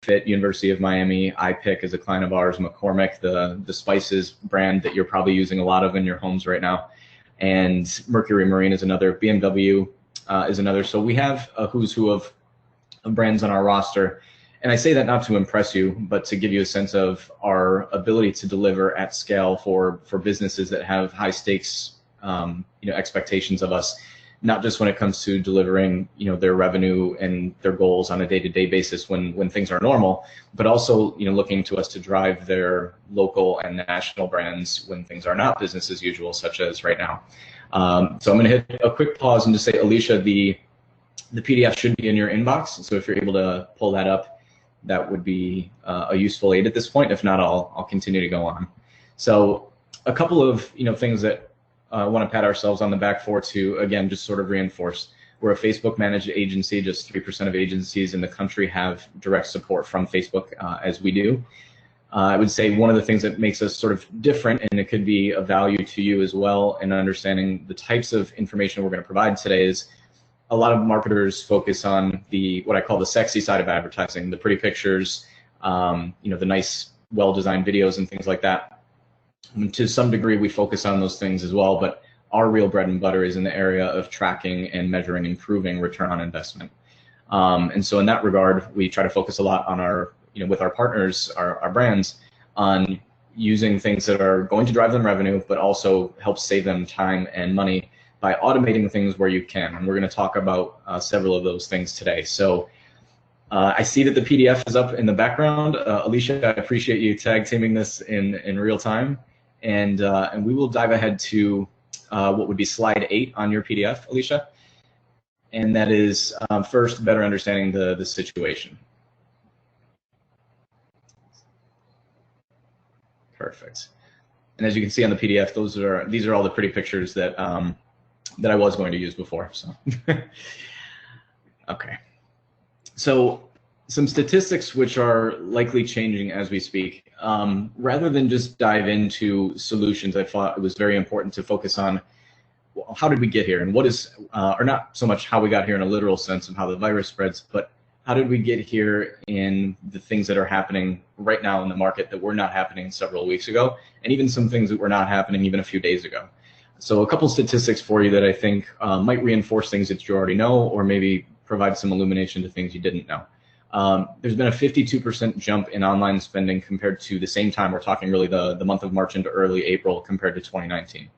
Fit, University of Miami, iPick is a client of ours, McCormick, the spices brand that you're probably using a lot of in your homes right now, and Mercury Marine is another, BMW is another. So we have a who's who of brands on our roster. And I say that not to impress you, but to give you a sense of our ability to deliver at scale for businesses that have high stakes, expectations of us, not just when it comes to delivering, their revenue and their goals on a day-to-day basis when things are normal, but also, looking to us to drive their local and national brands when things are not business as usual, such as right now. So I'm going to hit a quick pause and just say, Alicia, the PDF should be in your inbox. So if you're able to pull that up, that would be a useful aid at this point. If not, I'll continue to go on. So a couple of things that I want to pat ourselves on the back for, to again just sort of reinforce. We're a Facebook managed agency. Just 3% of agencies in the country have direct support from Facebook as we do. I would say one of the things that makes us sort of different, and it could be of value to you as well in understanding the types of information we're going to provide today, is a lot of marketers focus on what I call the sexy side of advertising, the pretty pictures, the nice, well-designed videos and things like that. And to some degree, we focus on those things as well, but our real bread and butter is in the area of tracking and measuring, improving return on investment. And so in that regard, we try to focus a lot on with our partners, our brands, on using things that are going to drive them revenue, but also help save them time and money by automating things where you can. And we're going to talk about several of those things today. So I see that the PDF is up in the background. Alicia, I appreciate you tag teaming this in real time. And we will dive ahead to what would be slide 8 on your PDF, Alicia. And that is first, better understanding the situation. Perfect. And as you can see on the PDF, these are all the pretty pictures that I was going to use before. So, okay. So some statistics which are likely changing as we speak. Rather than just dive into solutions, I thought it was very important to focus on how did we get here, and what is, or not so much how we got here in a literal sense of how the virus spreads, but how did we get here in the things that are happening right now in the market that were not happening several weeks ago, and even some things that were not happening even a few days ago. So a couple statistics for you that I think might reinforce things that you already know, or maybe provide some illumination to things you didn't know. There's been a 52% jump in online spending compared to the same time. We're talking really the month of March into early April compared to 2019.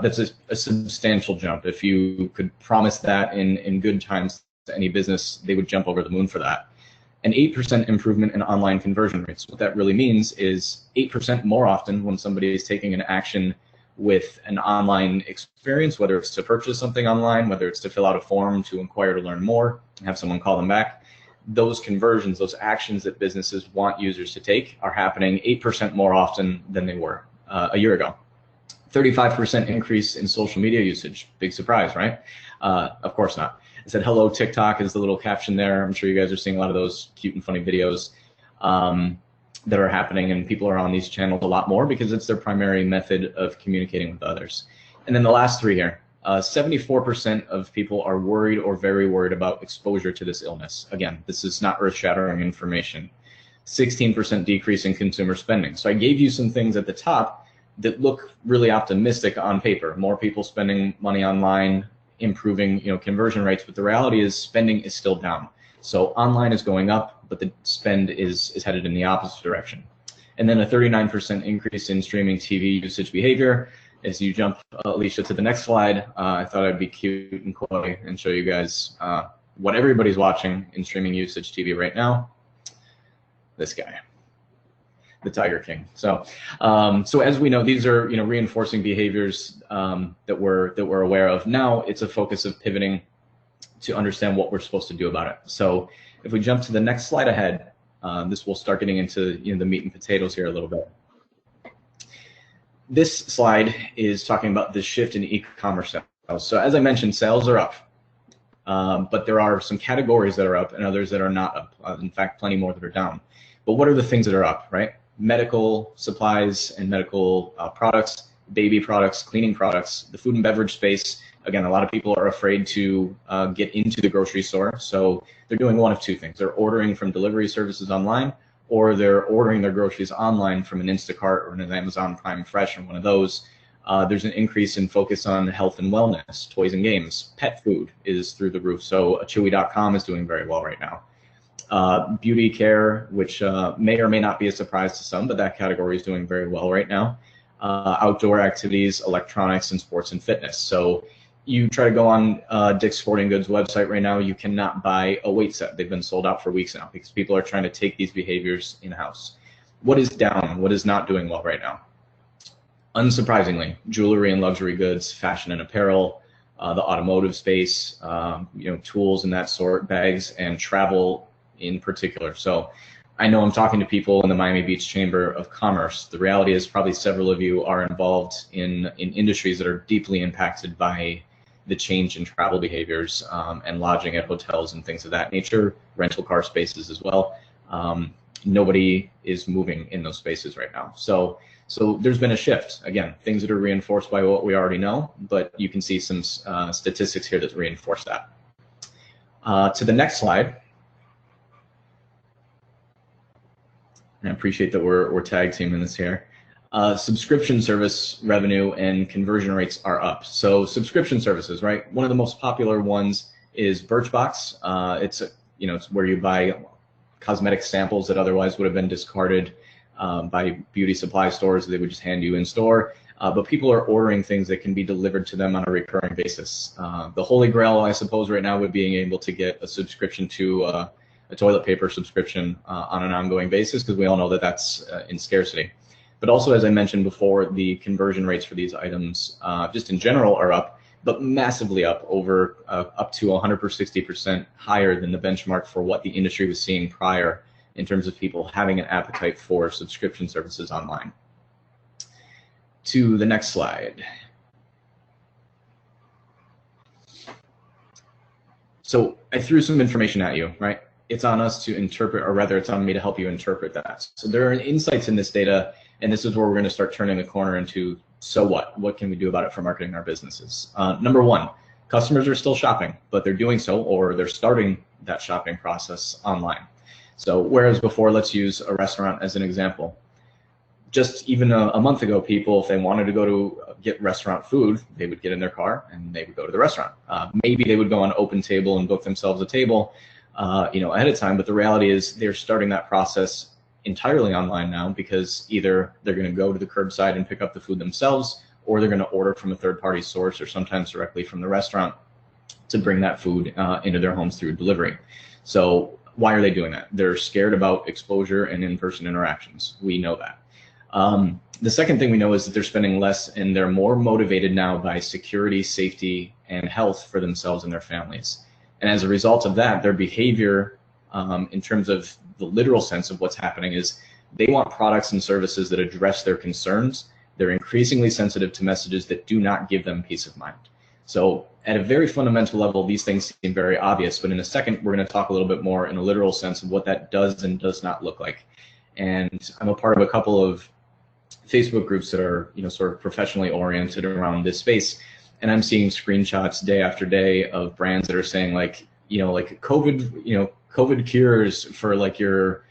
That's a substantial jump. If you could promise that in good times to any business, they would jump over the moon for that. An 8% improvement in online conversion rates. What that really means is 8% more often when somebody is taking an action with an online experience, whether it's to purchase something online, whether it's to fill out a form, to inquire to learn more, have someone call them back. Those conversions, those actions that businesses want users to take are happening 8% more often than they were a year ago. 35% increase in social media usage. Big surprise, right? Of course not. I said, hello, TikTok is the little caption there. I'm sure you guys are seeing a lot of those cute and funny videos that are happening, and people are on these channels a lot more because it's their primary method of communicating with others. And then the last three here, 74% of people are worried or very worried about exposure to this illness. Again, this is not earth-shattering information. 16% decrease in consumer spending. So I gave you some things at the top that look really optimistic on paper. More people spending money online, improving conversion rates, but the reality is spending is still down. So online is going up, but the spend is headed in the opposite direction. And then a 39% increase in streaming TV usage behavior. As you jump, Alicia, to the next slide, I thought I'd be cute and coy and show you guys what everybody's watching in streaming usage TV right now. This guy, the Tiger King. So, so as we know, these are reinforcing behaviors that we're aware of. Now it's a focus of pivoting to understand what we're supposed to do about it. So if we jump to the next slide ahead, this will start getting into the meat and potatoes here a little bit. This slide is talking about the shift in e-commerce sales. So as I mentioned, sales are up, but there are some categories that are up and others that are not up. In fact, plenty more that are down. But what are the things that are up, right? Medical supplies and medical products, baby products, cleaning products. The food and beverage space, again, a lot of people are afraid to get into the grocery store, so they're doing one of two things. They're ordering from delivery services online, or they're ordering their groceries online from an Instacart or an Amazon Prime Fresh or one of those. There's an increase in focus on health and wellness, toys and games. Pet food is through the roof, so Chewy.com is doing very well right now. Beauty care, which may or may not be a surprise to some, but that category is doing very well right now. Outdoor activities, electronics, and sports and fitness. So you try to go on Dick's Sporting Goods website right now, you cannot buy a weight set. They've been sold out for weeks now because people are trying to take these behaviors in-house. What is down? What is not doing well right now? Unsurprisingly, jewelry and luxury goods, fashion and apparel, the automotive space, tools and that sort, bags, and travel in particular. So I know I'm talking to people in the Miami Beach Chamber of Commerce. The reality is probably several of you are involved in industries that are deeply impacted by the change in travel behaviors and lodging at hotels and things of that nature, rental car spaces as well. Nobody is moving in those spaces right now. So there's been a shift. Again, things that are reinforced by what we already know, but you can see some statistics here that reinforce that. To the next slide. And I appreciate that we're tag teaming this here. Subscription service revenue and conversion rates are up. So subscription services, right? One of the most popular ones is Birchbox. It's where you buy cosmetic samples that otherwise would have been discarded by beauty supply stores. They would just hand you in store. But people are ordering things that can be delivered to them on a recurring basis. The holy grail, I suppose, right now would being able to get a subscription to a toilet paper subscription on an ongoing basis, because we all know that that's in scarcity. But also, as I mentioned before, the conversion rates for these items just in general are up, but massively up, up to 160% higher than the benchmark for what the industry was seeing prior in terms of people having an appetite for subscription services online. To the next slide. So I threw some information at you, right? It's on us to interpret, or rather it's on me to help you interpret that. So there are insights in this data, and this is where we're going to start turning the corner into, so what? What can we do about it for marketing our businesses? Number one, customers are still shopping, but they're doing so, or they're starting that shopping process online. So whereas before, let's use a restaurant as an example. Just even a month ago, people, if they wanted to go to get restaurant food, they would get in their car and they would go to the restaurant. Maybe they would go on OpenTable and book themselves a table ahead of time, but the reality is they're starting that process entirely online now, because either they're going to go to the curbside and pick up the food themselves, or they're going to order from a third-party source, or sometimes directly from the restaurant, to bring that food into their homes through delivery. So why are they doing that? They're scared about exposure and in-person interactions. We know that. The second thing we know is that they're spending less, and they're more motivated now by security, safety, and health for themselves and their families. And as a result of that, their behavior in terms of the literal sense of what's happening is they want products and services that address their concerns. They're increasingly sensitive to messages that do not give them peace of mind. So at a very fundamental level, these things seem very obvious, but in a second, we're going to talk a little bit more in a literal sense of what that does and does not look like. And I'm a part of a couple of Facebook groups that are, sort of professionally oriented around this space. And I'm seeing screenshots day after day of brands that are saying like COVID cures for like your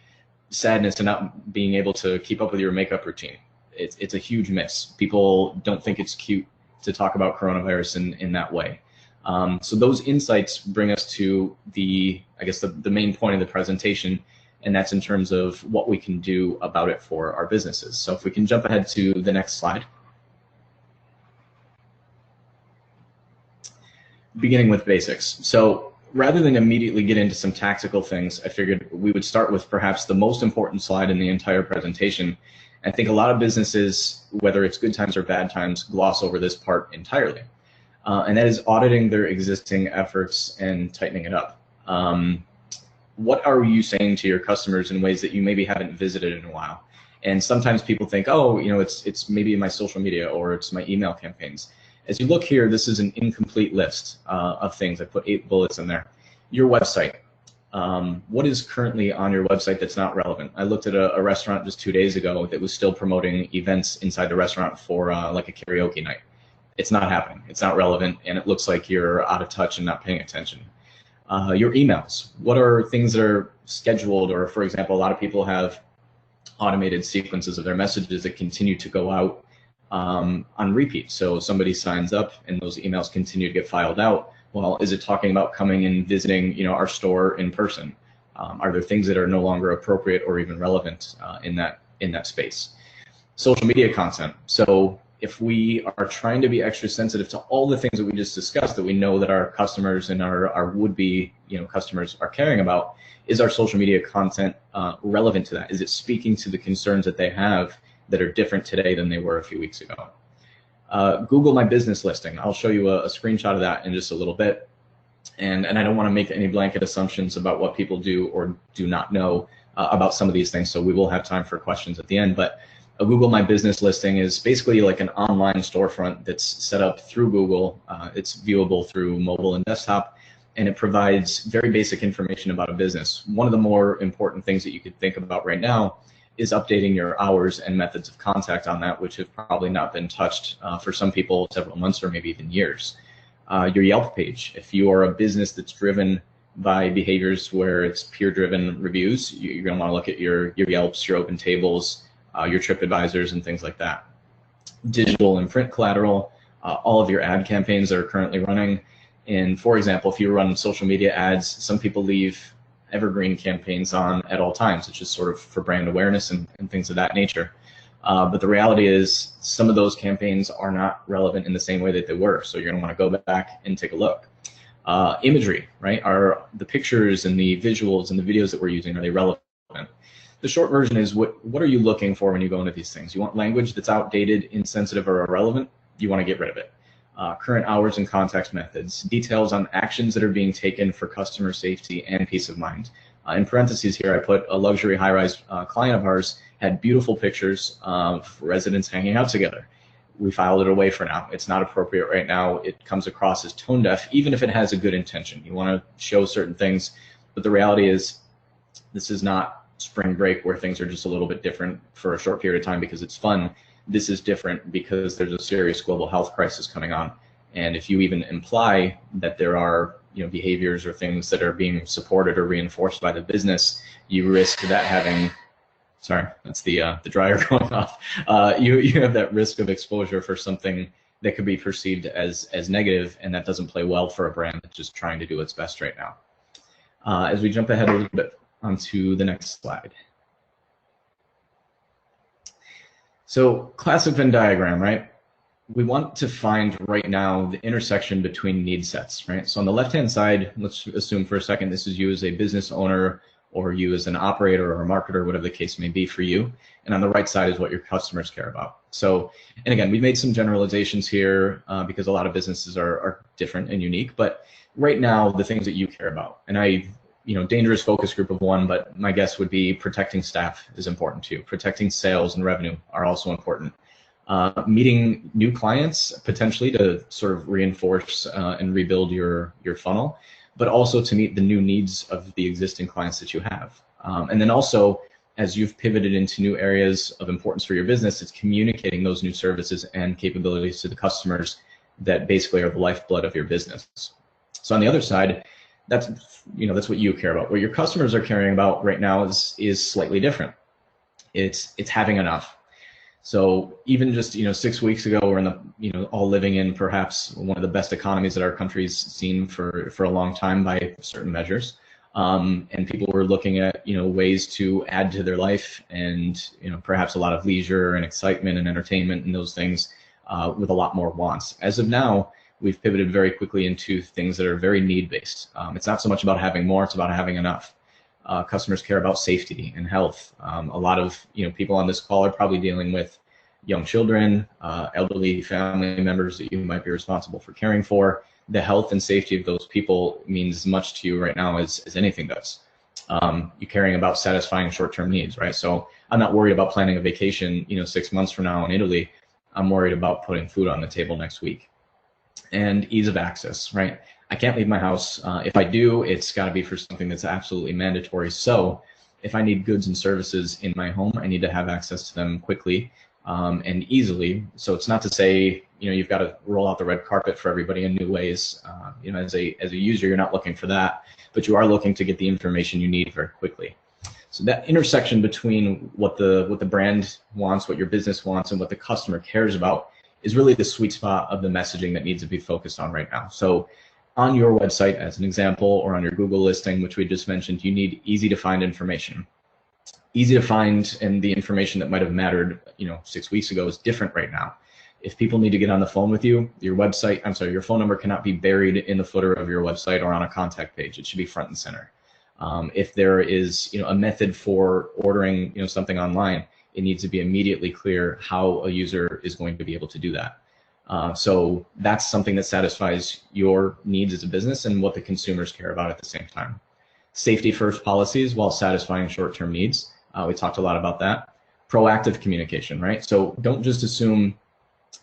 sadness and not being able to keep up with your makeup routine. It's a huge miss. People don't think it's cute to talk about coronavirus in that way. So those insights bring us to the main point of the presentation, and that's in terms of what we can do about it for our businesses. So if we can jump ahead to the next slide. Beginning with basics. So rather than immediately get into some tactical things, I figured we would start with perhaps the most important slide in the entire presentation. I think a lot of businesses, whether it's good times or bad times, gloss over this part entirely. And that is auditing their existing efforts and tightening it up. What are you saying to your customers in ways that you maybe haven't visited in a while? And sometimes people think, oh, it's maybe my social media or it's my email campaigns. As you look here, this is an incomplete list of things. I put 8 bullets in there. Your website. What is currently on your website that's not relevant? I looked at a restaurant just 2 days ago that was still promoting events inside the restaurant for like a karaoke night. It's not happening. It's not relevant, and it looks like you're out of touch and not paying attention. Your emails. What are things that are scheduled, or for example, a lot of people have automated sequences of their messages that continue to go out on repeat. So somebody signs up and those emails continue to get filed out. Well, is it talking about coming and visiting, our store in person? Are there things that are no longer appropriate or even relevant in that space? Social media content. So if we are trying to be extra sensitive to all the things that we just discussed that we know that our customers and our would-be customers are caring about, is our social media content relevant to that? Is it speaking to the concerns that they have that are different today than they were a few weeks ago? Google My Business listing. I'll show you a screenshot of that in just a little bit. And I don't want to make any blanket assumptions about what people do or do not know about some of these things, so we will have time for questions at the end. But a Google My Business listing is basically like an online storefront that's set up through Google. It's viewable through mobile and desktop, and it provides very basic information about a business. One of the more important things that you could think about right now is updating your hours and methods of contact on that, which have probably not been touched for some people several months or maybe even years. Your Yelp page. If you are a business that's driven by behaviors where it's peer-driven reviews, you're going to want to look at your Yelps, your Open Tables, your TripAdvisors, and things like that. Digital and print collateral, all of your ad campaigns that are currently running. And for example, if you run social media ads, some people leave evergreen campaigns on at all times. It's just sort of for brand awareness and things of that nature. But the reality is some of those campaigns are not relevant in the same way that they were. So you're going to want to go back and take a look. Imagery, right? Are the pictures and the visuals and the videos that we're using, are they relevant? The short version is, what are you looking for when you go into these things? You want language that's outdated, insensitive, or irrelevant? You want to get rid of it. Current hours and contact methods, details on actions that are being taken for customer safety and peace of mind. In parentheses here, I put a luxury high-rise client of ours had beautiful pictures of residents hanging out together. We filed it away for now. It's not appropriate right now. It comes across as tone deaf, even if it has a good intention. You want to show certain things, but the reality is this is not spring break where things are just a little bit different for a short period of time because it's fun. This is different because there's a serious global health crisis coming on. And if you even imply that there are behaviors or things that are being supported or reinforced by the business, you risk that having, sorry, that's the dryer going off. You have that risk of exposure for something that could be perceived as negative, and that doesn't play well for a brand that's just trying to do its best right now. As we jump ahead a little bit onto the next slide. So classic Venn diagram, right? We want to find right now the intersection between need sets, right? So on the left-hand side, let's assume for a second this is you as a business owner or you as an operator or a marketer, whatever the case may be for you. And on the right side is what your customers care about. So, and again, we've made some generalizations here because a lot of businesses are different and unique, but right now, the things that you care about, and dangerous focus group of one, but my guess would be protecting staff is important too. Protecting sales and revenue are also important. Meeting new clients potentially to sort of reinforce and rebuild your funnel, but also to meet the new needs of the existing clients that you have. And then also, as you've pivoted into new areas of importance for your business, it's communicating those new services and capabilities to the customers that basically are the lifeblood of your business. So on the other side, that's what you care about. What your customers are caring about right now is slightly different. It's having enough. So even just 6 weeks ago, we're in the all living in perhaps one of the best economies that our country's seen for a long time by certain measures, and people were looking at ways to add to their life and perhaps a lot of leisure and excitement and entertainment and those things with a lot more wants. As of now, we've pivoted very quickly into things that are very need-based. It's not so much about having more, it's about having enough. Customers care about safety and health. A lot of people on this call are probably dealing with young children, elderly family members that you might be responsible for caring for. The health and safety of those people means as much to you right now as anything does. You're caring about satisfying short-term needs, right? So I'm not worried about planning a vacation 6 months from now in Italy. I'm worried about putting food on the table next week. And ease of access, right? I can't leave my house. If I do, it's got to be for something that's absolutely mandatory. So if I need goods and services in my home, I need to have access to them quickly and easily. So it's not to say, you've got to roll out the red carpet for everybody in new ways. As a user, you're not looking for that, but you are looking to get the information you need very quickly. So that intersection between what the brand wants, what your business wants, and what the customer cares about is really the sweet spot of the messaging that needs to be focused on right now. So on your website, as an example, or on your Google listing, which we just mentioned, you need easy to find information. Easy to find, and the information that might have mattered 6 weeks ago is different right now. If people need to get on the phone with you, your phone number cannot be buried in the footer of your website or on a contact page. It should be front and center. If there is a method for ordering something online, it needs to be immediately clear how a user is going to be able to do that. So that's something that satisfies your needs as a business and what the consumers care about at the same time. Safety first policies while satisfying short-term needs. We talked a lot about that. Proactive communication, right? So don't just assume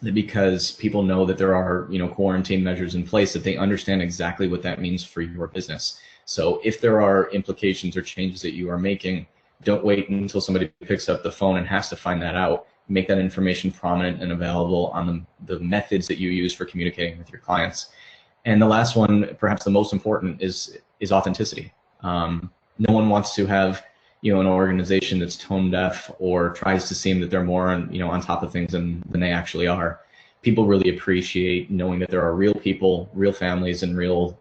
that because people know that there are quarantine measures in place that they understand exactly what that means for your business. So if there are implications or changes that you are making, don't wait until somebody picks up the phone and has to find that out. Make that information prominent and available on the methods that you use for communicating with your clients. And the last one, perhaps the most important, is authenticity. No one wants to have an organization that's tone deaf or tries to seem that they're more on top of things than they actually are. People really appreciate knowing that there are real people, real families, and real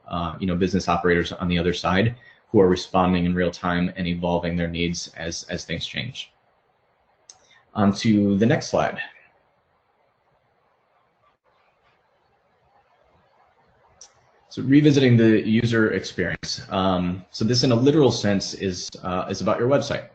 business operators on the other side who are responding in real time and evolving their needs as things change. On to the next slide. So revisiting the user experience. So this, in a literal sense, is about your website.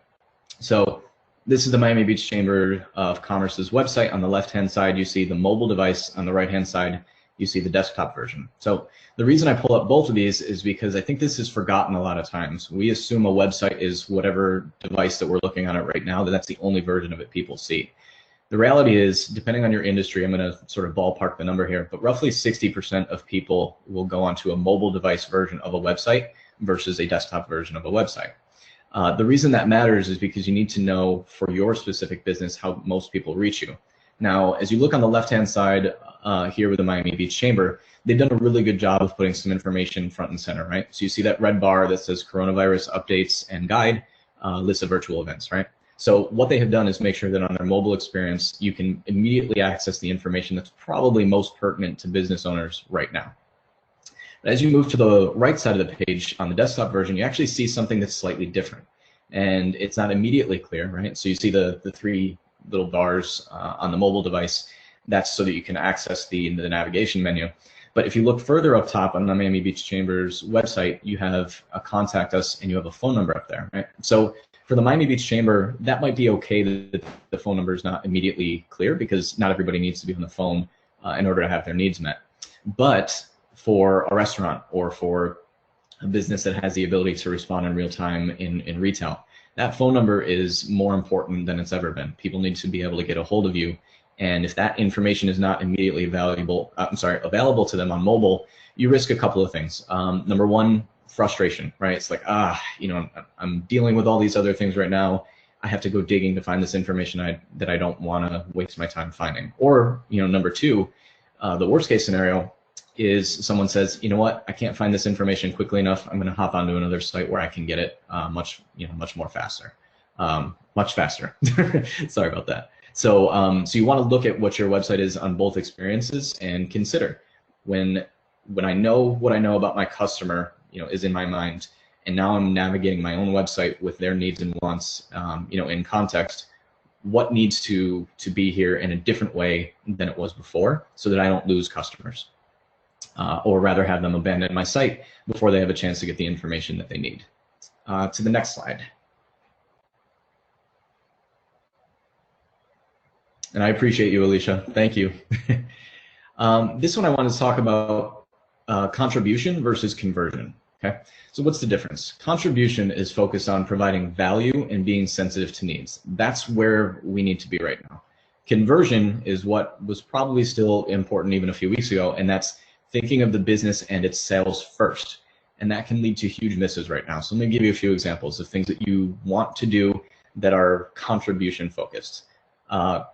So this is the Miami Beach Chamber of Commerce's website. On the left-hand side, you see the mobile device. On the right-hand side, you see the desktop version. So the reason I pull up both of these is because I think this is forgotten a lot of times. We assume a website is whatever device that we're looking on it right now, that's the only version of it people see. The reality is, depending on your industry, I'm going to sort of ballpark the number here, but roughly 60% of people will go onto a mobile device version of a website versus a desktop version of a website. The reason that matters is because you need to know for your specific business how most people reach you. Now, as you look on the left-hand side here with the Miami Beach Chamber, they've done a really good job of putting some information front and center, right? So you see that red bar that says coronavirus updates and guide, list of virtual events, right? So what they have done is make sure that on their mobile experience, you can immediately access the information that's probably most pertinent to business owners right now. But as you move to the right side of the page on the desktop version, you actually see something that's slightly different. And it's not immediately clear, right? So you see the three little bars on the mobile device. That's so that you can access the navigation menu. But if you look further up top on the Miami Beach Chamber's website, you have a contact us and you have a phone number up there, right? So for the Miami Beach Chamber, that might be okay that the phone number is not immediately clear because not everybody needs to be on the phone in order to have their needs met. But for a restaurant or for a business that has the ability to respond in real time in retail, that phone number is more important than it's ever been. People need to be able to get a hold of you. And if that information is not immediately available to them on mobile, you risk a couple of things. Number one, frustration, right? It's like, I'm dealing with all these other things right now. I have to go digging to find this information that I don't want to waste my time finding. Or, number two, the worst case scenario is someone says, you know what, I can't find this information quickly enough. I'm going to hop onto another site where I can get it much more faster, much faster. Sorry about that. So, so you want to look at what your website is on both experiences and consider when I know what I know about my customer, is in my mind, and now I'm navigating my own website with their needs and wants, in context, what needs to be here in a different way than it was before so that I don't lose customers, or rather have them abandon my site before they have a chance to get the information that they need. To the next slide. And I appreciate you, Alicia. Thank you. This one I want to talk about contribution versus conversion. Okay, so what's the difference? Contribution is focused on providing value and being sensitive to needs. That's where we need to be right now. Conversion is what was probably still important even a few weeks ago, and that's thinking of the business and its sales first. And that can lead to huge misses right now. So let me give you a few examples of things that you want to do that are contribution focused.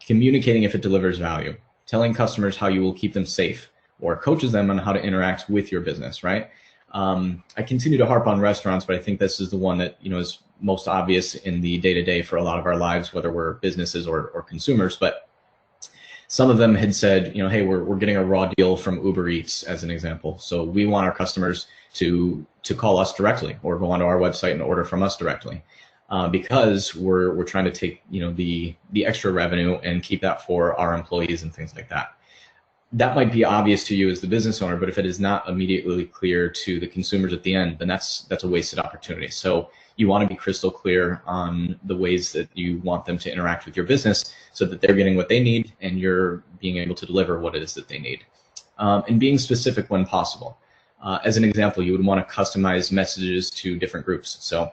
Communicating if it delivers value, telling customers how you will keep them safe, or coaches them on how to interact with your business, right? I continue to harp on restaurants, but I think this is the one that is most obvious in the day-to-day for a lot of our lives, whether we're businesses or consumers. But some of them had said, hey, we're getting a raw deal from Uber Eats as an example. So we want our customers to call us directly or go onto our website and order from us directly, because we're trying to take the extra revenue and keep that for our employees and things like that. That might be obvious to you as the business owner, but if it is not immediately clear to the consumers at the end, then that's a wasted opportunity. So you want to be crystal clear on the ways that you want them to interact with your business so that they're getting what they need and you're being able to deliver what it is that they need. And being specific when possible. As an example, you would want to customize messages to different groups. So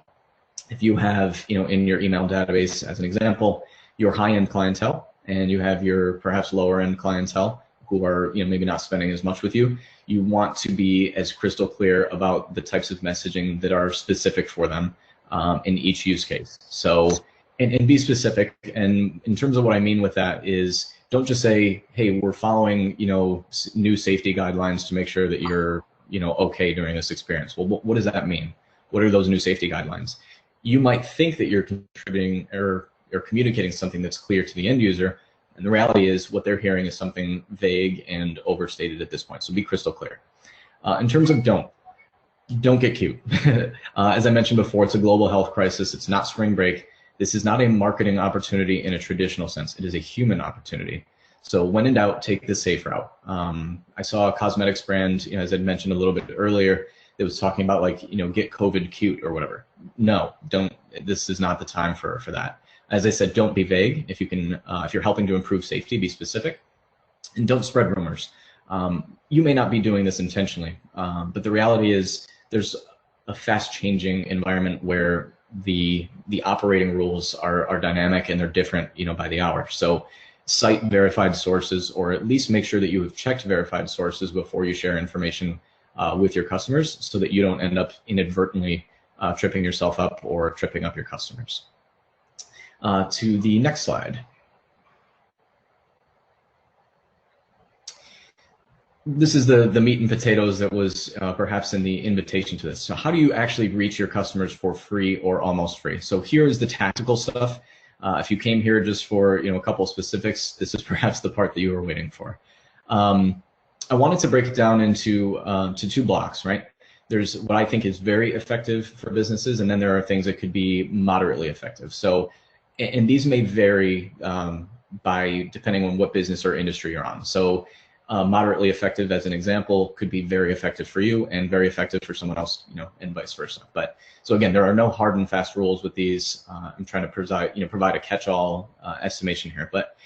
if you have, in your email database, as an example, your high-end clientele and you have your perhaps lower-end clientele who are maybe not spending as much with you, you want to be as crystal clear about the types of messaging that are specific for them in each use case. So, and be specific. And in terms of what I mean with that is, don't just say, hey, we're following new safety guidelines to make sure that you're okay during this experience. Well, what does that mean? What are those new safety guidelines? You might think that you're contributing or communicating something that's clear to the end user, and the reality is what they're hearing is something vague and overstated at this point. So be crystal clear. In terms of don't get cute. As I mentioned before, it's a global health crisis. It's not spring break. This is not a marketing opportunity in a traditional sense. It is a human opportunity. So when in doubt, take the safe route. I saw a cosmetics brand, as I'd mentioned a little bit earlier, that was talking about get COVID cute or whatever. No, don't. This is not the time for that. As I said, don't be vague. If you can, if you're helping to improve safety, be specific, and don't spread rumors. You may not be doing this intentionally, but the reality is there's a fast-changing environment where the operating rules are dynamic and they're different, by the hour. So cite verified sources, or at least make sure that you have checked verified sources before you share information with your customers, so that you don't end up inadvertently tripping yourself up or tripping up your customers. To the next slide. This is the meat and potatoes that was perhaps in the invitation to this. So how do you actually reach your customers for free or almost free? So here's the tactical stuff. If you came here just for a couple of specifics, this is perhaps the part that you were waiting for. I wanted to break it down into to two blocks, right? There's what I think is very effective for businesses, and then there are things that could be moderately effective. So, and these may vary by depending on what business or industry you're on. So moderately effective, as an example, could be very effective for you and very effective for someone else, and vice versa. But so again, there are no hard and fast rules with these. I'm trying to provide a catch-all estimation here. But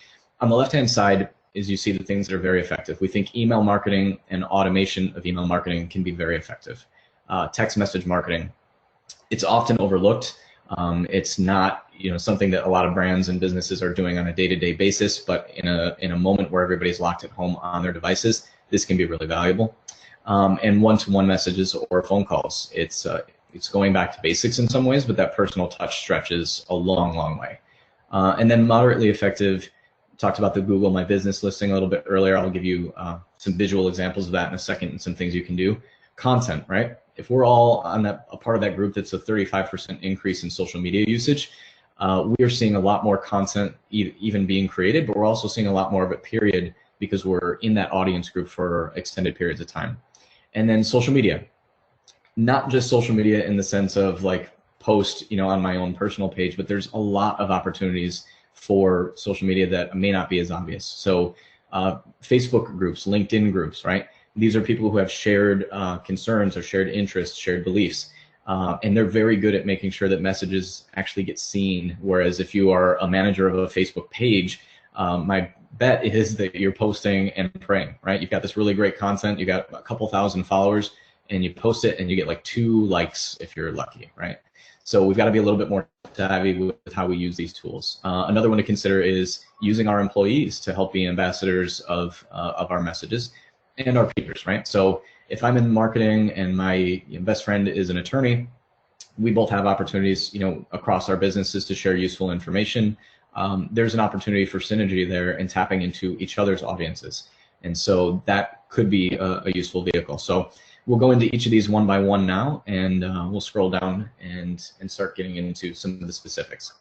on the left-hand side is you see the things that are very effective. We think email marketing and automation of email marketing can be very effective. Text message marketing, it's often overlooked. It's not something that a lot of brands and businesses are doing on a day-to-day basis, but in a moment where everybody's locked at home on their devices, this can be really valuable. And one-to-one messages or phone calls, it's going back to basics in some ways, but that personal touch stretches a long, long way. And then moderately effective, talked about the Google My Business listing a little bit earlier. I'll give you some visual examples of that in a second and some things you can do. Content, right? If we're all on a part of that group that's a 35% increase in social media usage, we are seeing a lot more content even being created, but we're also seeing a lot more of it, period, because we're in that audience group for extended periods of time. And then social media, not just social media in the sense of post, on my own personal page, but there's a lot of opportunities for social media that may not be as obvious. So Facebook groups, LinkedIn groups, right? These are people who have shared concerns or shared interests, shared beliefs. And they're very good at making sure that messages actually get seen. Whereas if you are a manager of a Facebook page, my bet is that you're posting and praying, right? You've got this really great content, you got a couple thousand followers, and you post it and you get 2 likes if you're lucky, right? So we've got to be a little bit more savvy with how we use these tools. Another one to consider is using our employees to help be ambassadors of our messages. and our peers, right? So if I'm in marketing and my best friend is an attorney, we both have opportunities, across our businesses to share useful information. There's an opportunity for synergy there and tapping into each other's audiences. And so that could be a useful vehicle. So we'll go into each of these one by one now, and we'll scroll down and start getting into some of the specifics.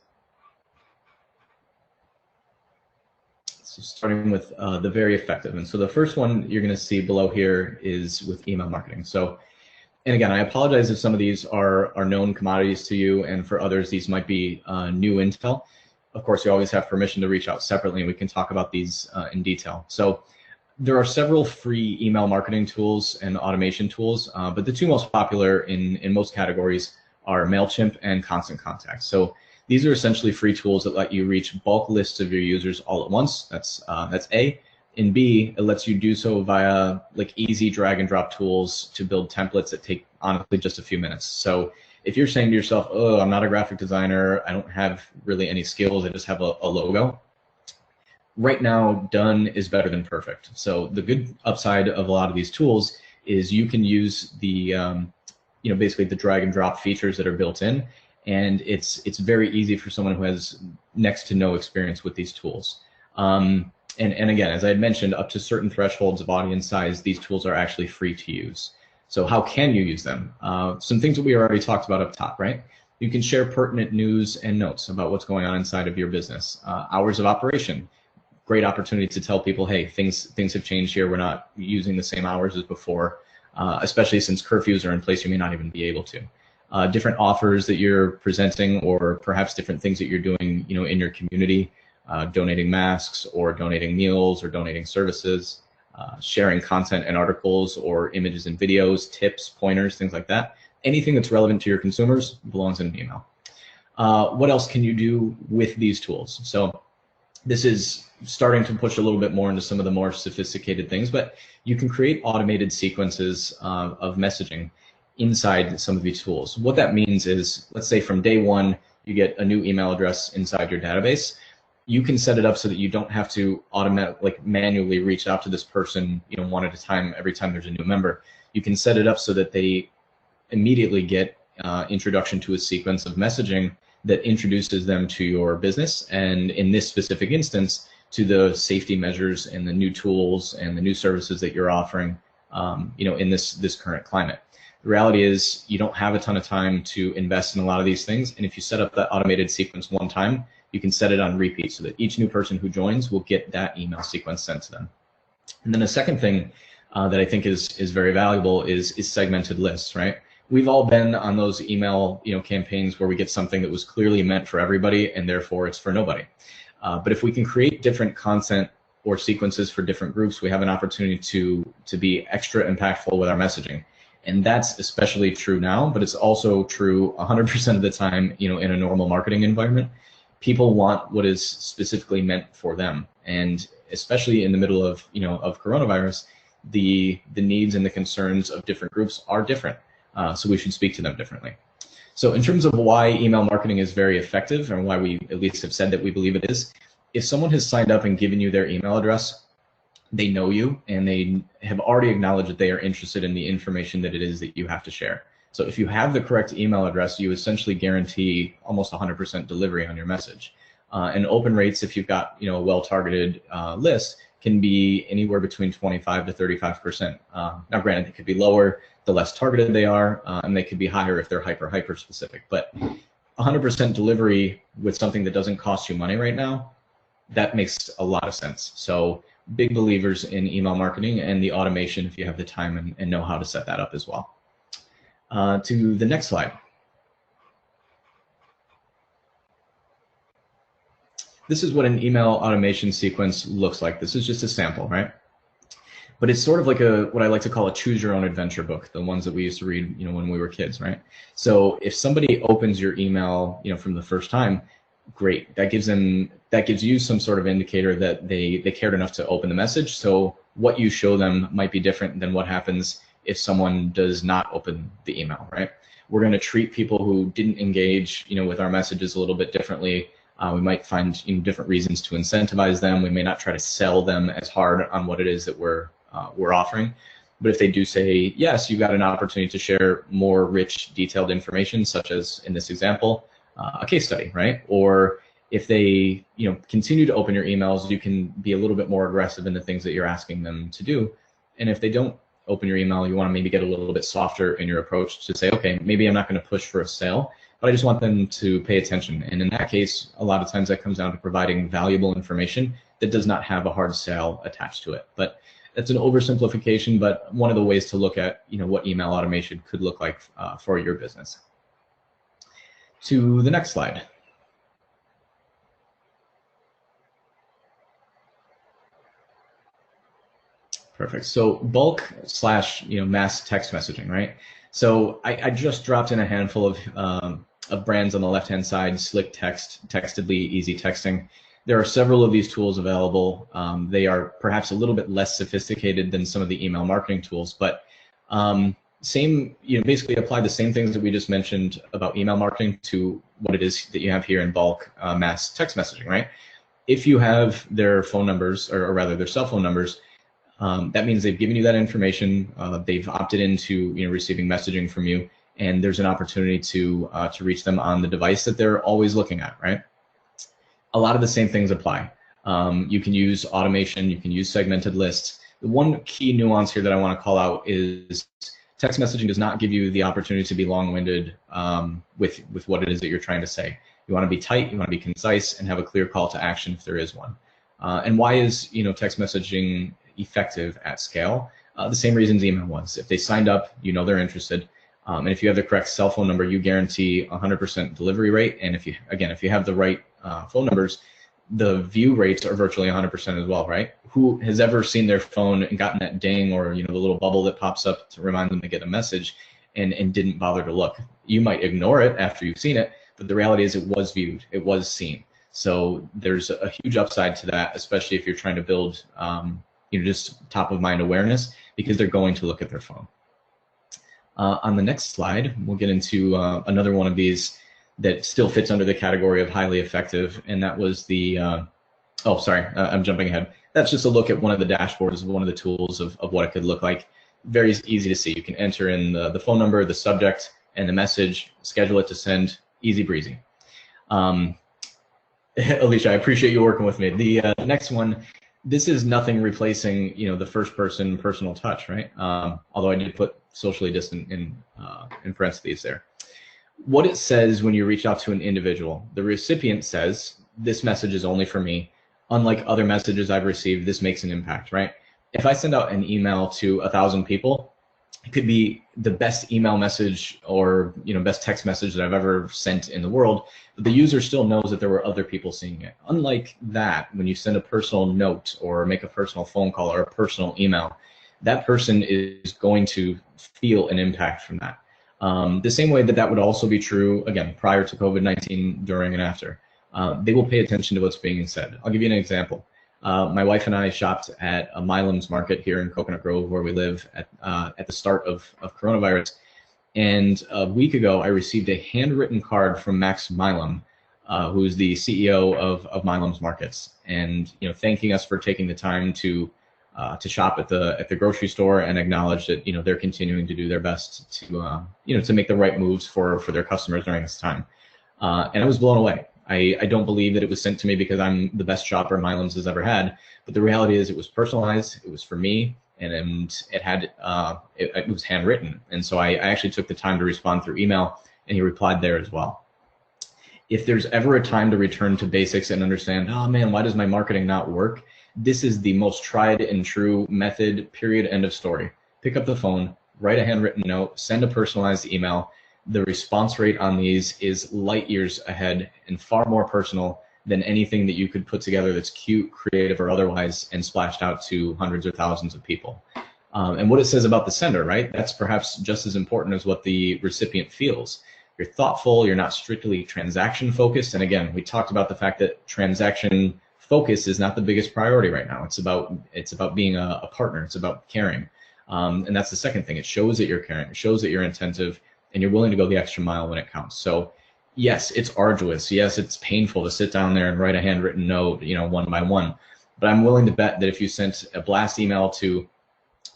So starting with the very effective. And so the first one you're going to see below here is with email marketing. So, and again, I apologize if some of these are known commodities to you, and for others, these might be new intel. Of course, you always have permission to reach out separately, and we can talk about these in detail. So there are several free email marketing tools and automation tools, but the two most popular in most categories are MailChimp and Constant Contact. So these are essentially free tools that let you reach bulk lists of your users all at once. That's A. And B, it lets you do so via like easy drag and drop tools to build templates that take honestly just a few minutes. So if you're saying to yourself, oh, I'm not a graphic designer, I don't have really any skills, I just have a logo. Right now, done is better than perfect. So the good upside of a lot of these tools is you can use the, basically the drag and drop features that are built in, and it's very easy for someone who has next to no experience with these tools. And again, as I had mentioned, up to certain thresholds of audience size, these tools are actually free to use. So how can you use them? Some things that we already talked about up top, right? You can share pertinent news and notes about what's going on inside of your business. Hours of operation. Great opportunity to tell people, hey, things have changed here. We're not using the same hours as before, especially since curfews are in place. You may not even be able to. Different offers that you're presenting, or perhaps different things that you're doing, in your community, donating masks or donating meals or donating services, sharing content and articles or images and videos, tips, pointers, things like that. Anything that's relevant to your consumers belongs in an email. What else can you do with these tools? So this is starting to push a little bit more into some of the more sophisticated things, but you can create automated sequences of messaging inside some of these tools. What that means is, let's say from day one, you get a new email address inside your database. You can set it up so that you don't have to manually reach out to this person, one at a time every time there's a new member. You can set it up so that they immediately get introduction to a sequence of messaging that introduces them to your business, and in this specific instance, to the safety measures and the new tools and the new services that you're offering, in this current climate. The reality is you don't have a ton of time to invest in a lot of these things, and if you set up that automated sequence one time, you can set it on repeat so that each new person who joins will get that email sequence sent to them. And then a second thing that I think is very valuable is segmented lists, right? We've all been on those email campaigns where we get something that was clearly meant for everybody and therefore it's for nobody. But if we can create different content or sequences for different groups, we have an opportunity to be extra impactful with our messaging. And that's especially true now, but it's also true 100% of the time, in a normal marketing environment. People want what is specifically meant for them. And especially in the middle of, of coronavirus, the needs and the concerns of different groups are different. So we should speak to them differently. So in terms of why email marketing is very effective, and why we at least have said that we believe it is, if someone has signed up and given you their email address, they know you and they have already acknowledged that they are interested in the information that it is that you have to share. So if you have the correct email address, you essentially guarantee almost 100% delivery on your message. And open rates, if you've got a well-targeted list, can be anywhere between 25 to 35%. Now, granted, it could be lower the less targeted they are, and they could be higher if they're hyper specific. But 100% delivery with something that doesn't cost you money right now, that makes a lot of sense. So big believers in email marketing and the automation if you have the time and know how to set that up as well. To the next slide. This is what an email automation sequence looks like. This is just a sample, right? But it's sort of like what I like to call a choose your own adventure book, the ones that we used to read, when we were kids, right? So if somebody opens your email, from the first time, great. That gives you some sort of indicator that they cared enough to open the message. So what you show them might be different than what happens if someone does not open the email, right? We're going to treat people who didn't engage, with our messages a little bit differently. We might find different reasons to incentivize them. We may not try to sell them as hard on what it is that we're we're offering. But if they do say yes, you've got an opportunity to share more rich, detailed information, such as in this example, a case study, right? Or if they continue to open your emails, you can be a little bit more aggressive in the things that you're asking them to do. And if they don't open your email, you want to maybe get a little bit softer in your approach to say, okay, maybe I'm not going to push for a sale, but I just want them to pay attention. And in that case, a lot of times that comes down to providing valuable information that does not have a hard sale attached to it. But that's an oversimplification, but one of the ways to look at what email automation could look like for your business. To the next slide. Perfect. So bulk / mass text messaging, right? So I just dropped in a handful of brands on the left-hand side: Slick Text, Textedly, Easy Texting. There are several of these tools available. They are perhaps a little bit less sophisticated than some of the email marketing tools, but basically apply the same things that we just mentioned about email marketing to what it is that you have here in bulk mass text messaging, right? If you have their phone numbers, or rather their cell phone numbers, that means they've given you that information. They've opted into receiving messaging from you, and there's an opportunity to reach them on the device that they're always looking at, right? A lot of the same things apply. You can use automation, you can use segmented lists. The one key nuance here that I want to call out is text messaging does not give you the opportunity to be long-winded with what it is that you're trying to say. You want to be tight, you want to be concise, and have a clear call to action if there is one. And why is text messaging effective at scale? The same reasons email was. If they signed up, they're interested. And if you have the correct cell phone number, you guarantee 100% delivery rate. And if you have the right phone numbers, the view rates are virtually 100% as well, right? Who has ever seen their phone and gotten that ding or the little bubble that pops up to remind them to get a message and didn't bother to look? You might ignore it after you've seen it, but the reality is it was viewed, it was seen. So there's a huge upside to that, especially if you're trying to build just top of mind awareness, because they're going to look at their phone. On the next slide, we'll get into another one of these that still fits under the category of highly effective, and that was the, I'm jumping ahead. That's just a look at one of the dashboards, one of the tools of what it could look like. Very easy to see. You can enter in the phone number, the subject, and the message, schedule it to send, easy breezy. Alicia, I appreciate you working with me. The next one, this is nothing replacing the first person personal touch, right? Although I did put socially distant in parentheses there. What it says when you reach out to an individual, the recipient says, this message is only for me. Unlike other messages I've received, this makes an impact, right? If I send out an email to 1,000 people, it could be the best email message or best text message that I've ever sent in the world, but the user still knows that there were other people seeing it. Unlike that, when you send a personal note or make a personal phone call or a personal email, that person is going to feel an impact from that. The same way that would also be true, again, prior to COVID-19, during and after. They will pay attention to what's being said. I'll give you an example. My wife and I shopped at a Milam's market here in Coconut Grove, where we live, at the start of coronavirus. And a week ago, I received a handwritten card from Max Milam, who's the CEO of Milam's Markets, and thanking us for taking the time to shop at the grocery store and acknowledge that they're continuing to do their best to make the right moves for their customers during this time. And I was blown away. I don't believe that it was sent to me because I'm the best shopper Milam's has ever had, but the reality is it was personalized, it was for me, and it was handwritten. And so I actually took the time to respond through email, and he replied there as well. If there's ever a time to return to basics and understand, oh man, why does my marketing not work? This is the most tried and true method, period, end of story. Pick up the phone, write a handwritten note, send a personalized email. The response rate on these is light years ahead and far more personal than anything that you could put together that's cute, creative, or otherwise and splashed out to hundreds or thousands of people. And what it says about the sender, right? That's perhaps just as important as what the recipient feels. You're thoughtful, you're not strictly transaction focused. And again, we talked about the fact that transaction focus is not the biggest priority right now. It's about being a partner, it's about caring. And that's the second thing. It shows that you're caring, it shows that you're attentive, and you're willing to go the extra mile when it counts. So yes, it's arduous. Yes, it's painful to sit down there and write a handwritten note, one by one. But I'm willing to bet that if you sent a blast email to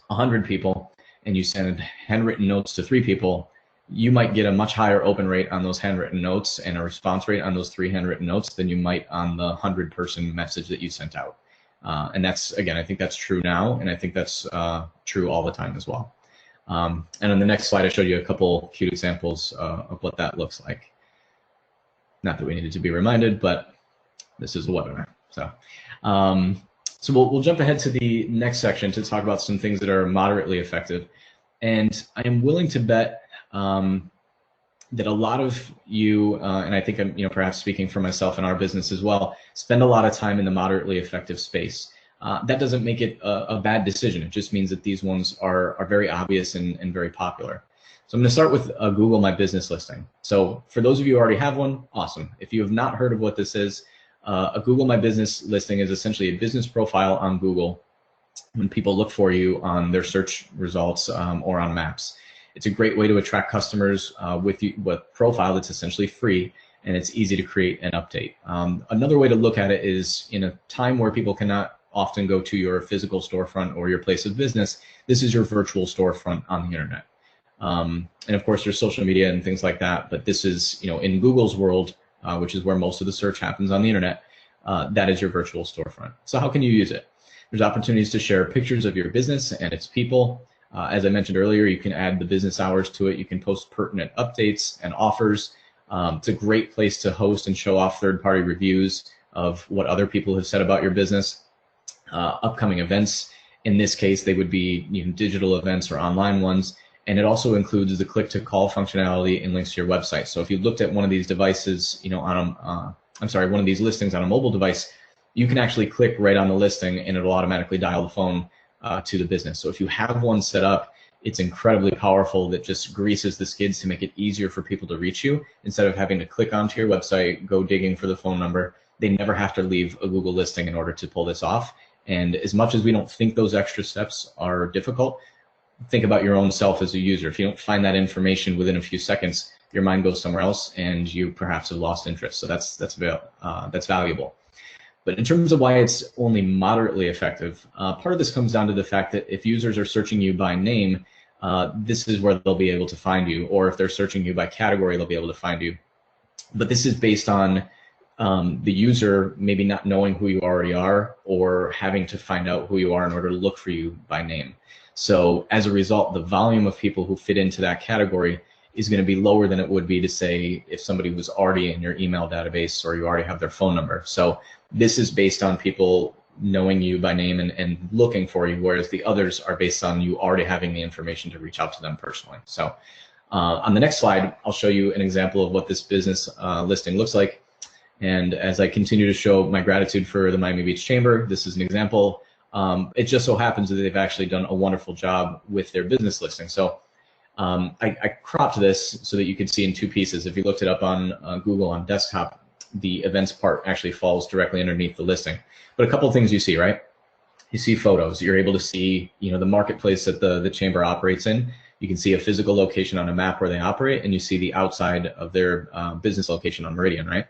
100 people and you send handwritten notes to 3 people, you might get a much higher open rate on those handwritten notes and a response rate on those 3 handwritten notes than you might on the 100-person message that you sent out. And that's, again, I think that's true now, and I think that's true all the time as well. And on the next slide, I showed you a couple cute examples of what that looks like. Not that we needed to be reminded, but this is a webinar. So, so we'll jump ahead to the next section to talk about some things that are moderately effective. And I am willing to bet that a lot of you, and I think I'm, perhaps speaking for myself and our business as well, spend a lot of time in the moderately effective space. That doesn't make it a bad decision. It just means that these ones are very obvious and very popular. So I'm going to start with a Google My Business listing. So for those of you who already have one, awesome. If you have not heard of what this is, a Google My Business listing is essentially a business profile on Google when people look for you on their search results or on maps. It's a great way to attract customers with a profile that's essentially free, and it's easy to create and update. Another way to look at it is, in a time where people cannot often go to your physical storefront or your place of business, this is your virtual storefront on the internet. And of course, there's social media and things like that, but this is, in Google's world, which is where most of the search happens on the internet, that is your virtual storefront. So how can you use it? There's opportunities to share pictures of your business and its people. As I mentioned earlier, you can add the business hours to it. You can post pertinent updates and offers. It's a great place to host and show off third-party reviews of what other people have said about your business. Upcoming events, in this case, they would be digital events or online ones. And it also includes the click-to-call functionality and links to your website. So if you looked at one of these devices, one of these listings on a mobile device, you can actually click right on the listing and it'll automatically dial the phone to the business. So if you have one set up, it's incredibly powerful. That just greases the skids to make it easier for people to reach you. Instead of having to click onto your website, go digging for the phone number, they never have to leave a Google listing in order to pull this off. And as much as we don't think those extra steps are difficult, think about your own self as a user. If you don't find that information within a few seconds, your mind goes somewhere else and you perhaps have lost interest. So that's valuable. But in terms of why it's only moderately effective, part of this comes down to the fact that if users are searching you by name, this is where they'll be able to find you. Or if they're searching you by category, they'll be able to find you. But this is based on the user maybe not knowing who you already are or having to find out who you are in order to look for you by name. So as a result, the volume of people who fit into that category is going to be lower than it would be to say if somebody was already in your email database or you already have their phone number. So this is based on people knowing you by name and looking for you, whereas the others are based on you already having the information to reach out to them personally. So on the next slide, I'll show you an example of what this business listing looks like. And as I continue to show my gratitude for the Miami Beach Chamber, this is an example. It just so happens that they've actually done a wonderful job with their business listing. So I cropped this so that you could see in 2 pieces. If you looked it up on Google on desktop, the events part actually falls directly underneath the listing. But a couple of things you see, right? You see photos. You're able to see, the marketplace that the chamber operates in. You can see a physical location on a map where they operate, and you see the outside of their business location on Meridian, right?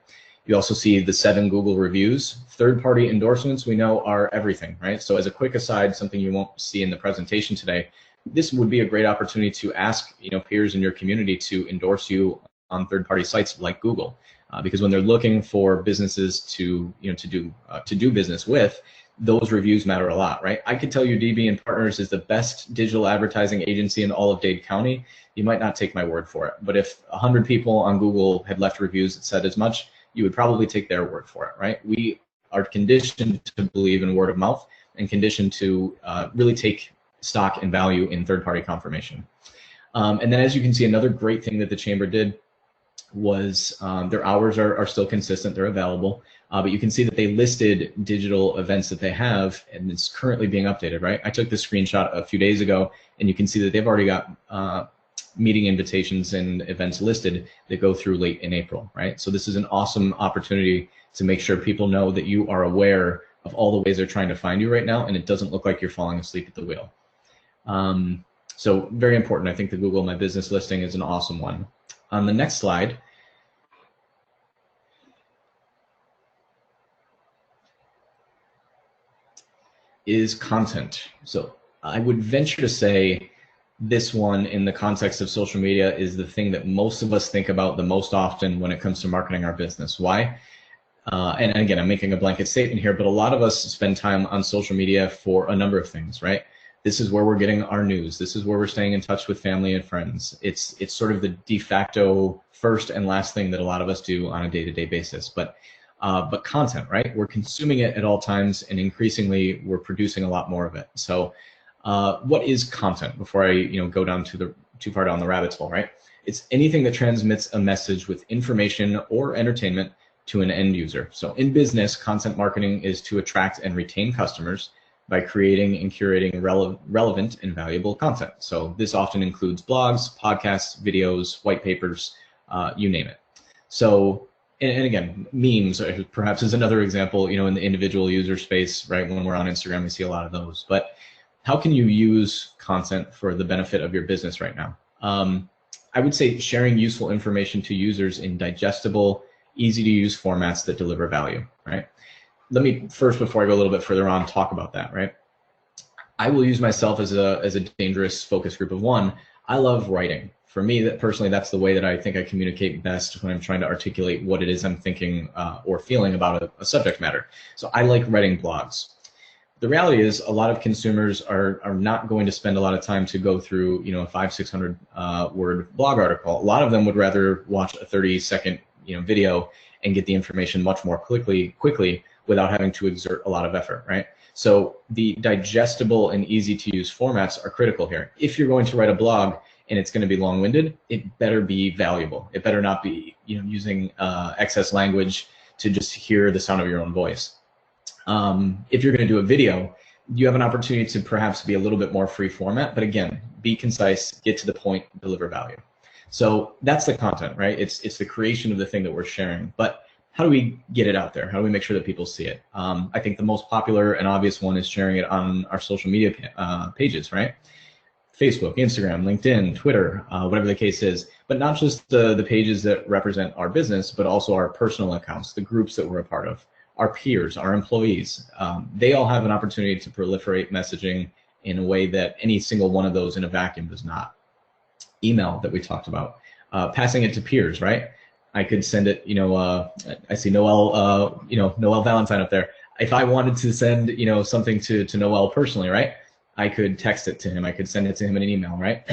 You also see the 7 Google reviews. Third-party endorsements we know are everything, right? So as a quick aside, something you won't see in the presentation today, this would be a great opportunity to ask peers in your community to endorse you on third-party sites like Google, because when they're looking for businesses to do business with, those reviews matter a lot, right? I could tell you DB and Partners is the best digital advertising agency in all of Dade County. You might not take my word for it, but if 100 people on Google had left reviews that said as much, you would probably take their word for it, right? We are conditioned to believe in word of mouth and conditioned to really take stock and value in third-party confirmation. And then as you can see, another great thing that the Chamber did was their hours are still consistent, they're available, but you can see that they listed digital events that they have, and it's currently being updated, right? I took this screenshot a few days ago, and you can see that they've already got meeting invitations and events listed that go through late in April, right? So this is an awesome opportunity to make sure people know that you are aware of all the ways they're trying to find you right now, and it doesn't look like you're falling asleep at the wheel. So very important. I think the Google My Business listing is an awesome one. On the next slide is content. So I would venture to say this one, in the context of social media, is the thing that most of us think about the most often when it comes to marketing our business. Why? And again, I'm making a blanket statement here, but a lot of us spend time on social media for a number of things, right? This is where we're getting our news. This is where we're staying in touch with family and friends. It's sort of the de facto first and last thing that a lot of us do on a day-to-day basis. But content, right? We're consuming it at all times, and increasingly we're producing a lot more of it. So what is content? Before I go down too far down the rabbit hole, right? It's anything that transmits a message with information or entertainment to an end user. So in business, content marketing is to attract and retain customers by creating and curating relevant and valuable content. So this often includes blogs, podcasts, videos, white papers, you name it. So, and again, memes perhaps is another example, in the individual user space, right? When we're on Instagram, we see a lot of those. But how can you use content for the benefit of your business right now? I would say sharing useful information to users in digestible, easy to use formats that deliver value, right? Let me first, before I go a little bit further on, talk about that, right? I will use myself as a dangerous focus group of one. I love writing. For me, personally, that's the way that I think I communicate best when I'm trying to articulate what it is I'm thinking or feeling about a subject matter. So I like writing blogs. The reality is a lot of consumers are not going to spend a lot of time to go through, a 500-600 word blog article. A lot of them would rather watch a 30-second, video and get the information much more quickly without having to exert a lot of effort, right? So the digestible and easy to use formats are critical here. If you're going to write a blog and it's going to be long-winded, it better be valuable. It better not be, using excess language to just hear the sound of your own voice. If you're going to do a video, you have an opportunity to perhaps be a little bit more free format, but again, be concise, get to the point, deliver value. So that's the content, right? It's the creation of the thing that we're sharing. But how do we get it out there? How do we make sure that people see it? I think the most popular and obvious one is sharing it on our social media pages, right? Facebook, Instagram, LinkedIn, Twitter, whatever the case is. But not just the pages that represent our business, but also our personal accounts, the groups that we're a part of, our peers, our employees. They all have an opportunity to proliferate messaging in a way that any single one of those in a vacuum does not. Email that we talked about, passing it to peers, right? I could send it, I see Noel, Noel Valentine up there. If I wanted to send, something to Noel personally, right? I could text it to him. I could send it to him in an email, right?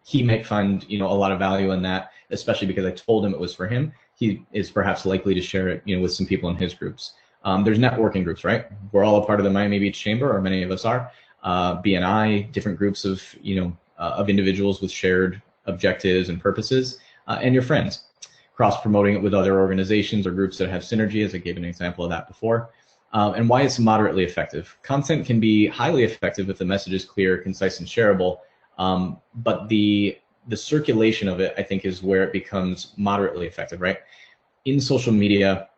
He might find, a lot of value in that, especially because I told him it was for him. He is perhaps likely to share it, with some people in his groups. There's networking groups, right? We're all a part of the Miami Beach Chamber, or many of us are. BNI, different groups of individuals with shared objectives and purposes, and your friends. Cross-promoting it with other organizations or groups that have synergy, as I gave an example of that before. And why it's moderately effective. Content can be highly effective if the message is clear, concise, and shareable, but the circulation of it, I think, is where it becomes moderately effective, right? In social media,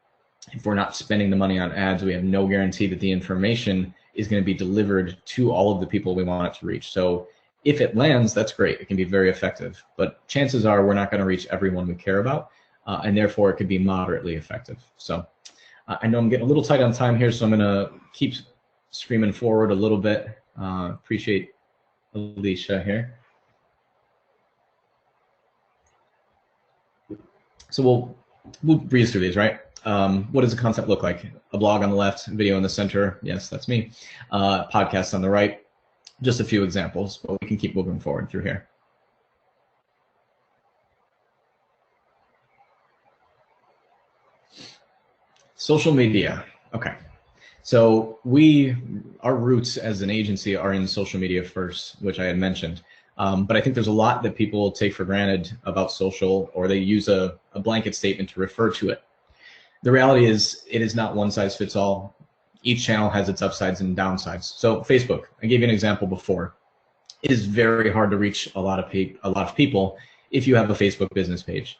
if we're not spending the money on ads, we have no guarantee that the information is going to be delivered to all of the people we want it to reach. So if it lands, that's great. It can be very effective. But chances are we're not going to reach everyone we care about, and therefore it could be moderately effective. So I know I'm getting a little tight on time here, so I'm going to keep screaming forward a little bit. Appreciate Alicia here. So we'll breeze through these, right? What does a concept look like? A blog on the left, video in the center. Yes, that's me. Podcast on the right. Just a few examples, but we can keep moving forward through here. Social media. Okay. So our roots as an agency are in social media first, which I had mentioned. But I think there's a lot that people take for granted about social, or they use a blanket statement to refer to it. The reality is it is not one size fits all. Each channel has its upsides and downsides. So Facebook, I gave you an example before. It is very hard to reach a lot of people if you have a Facebook business page.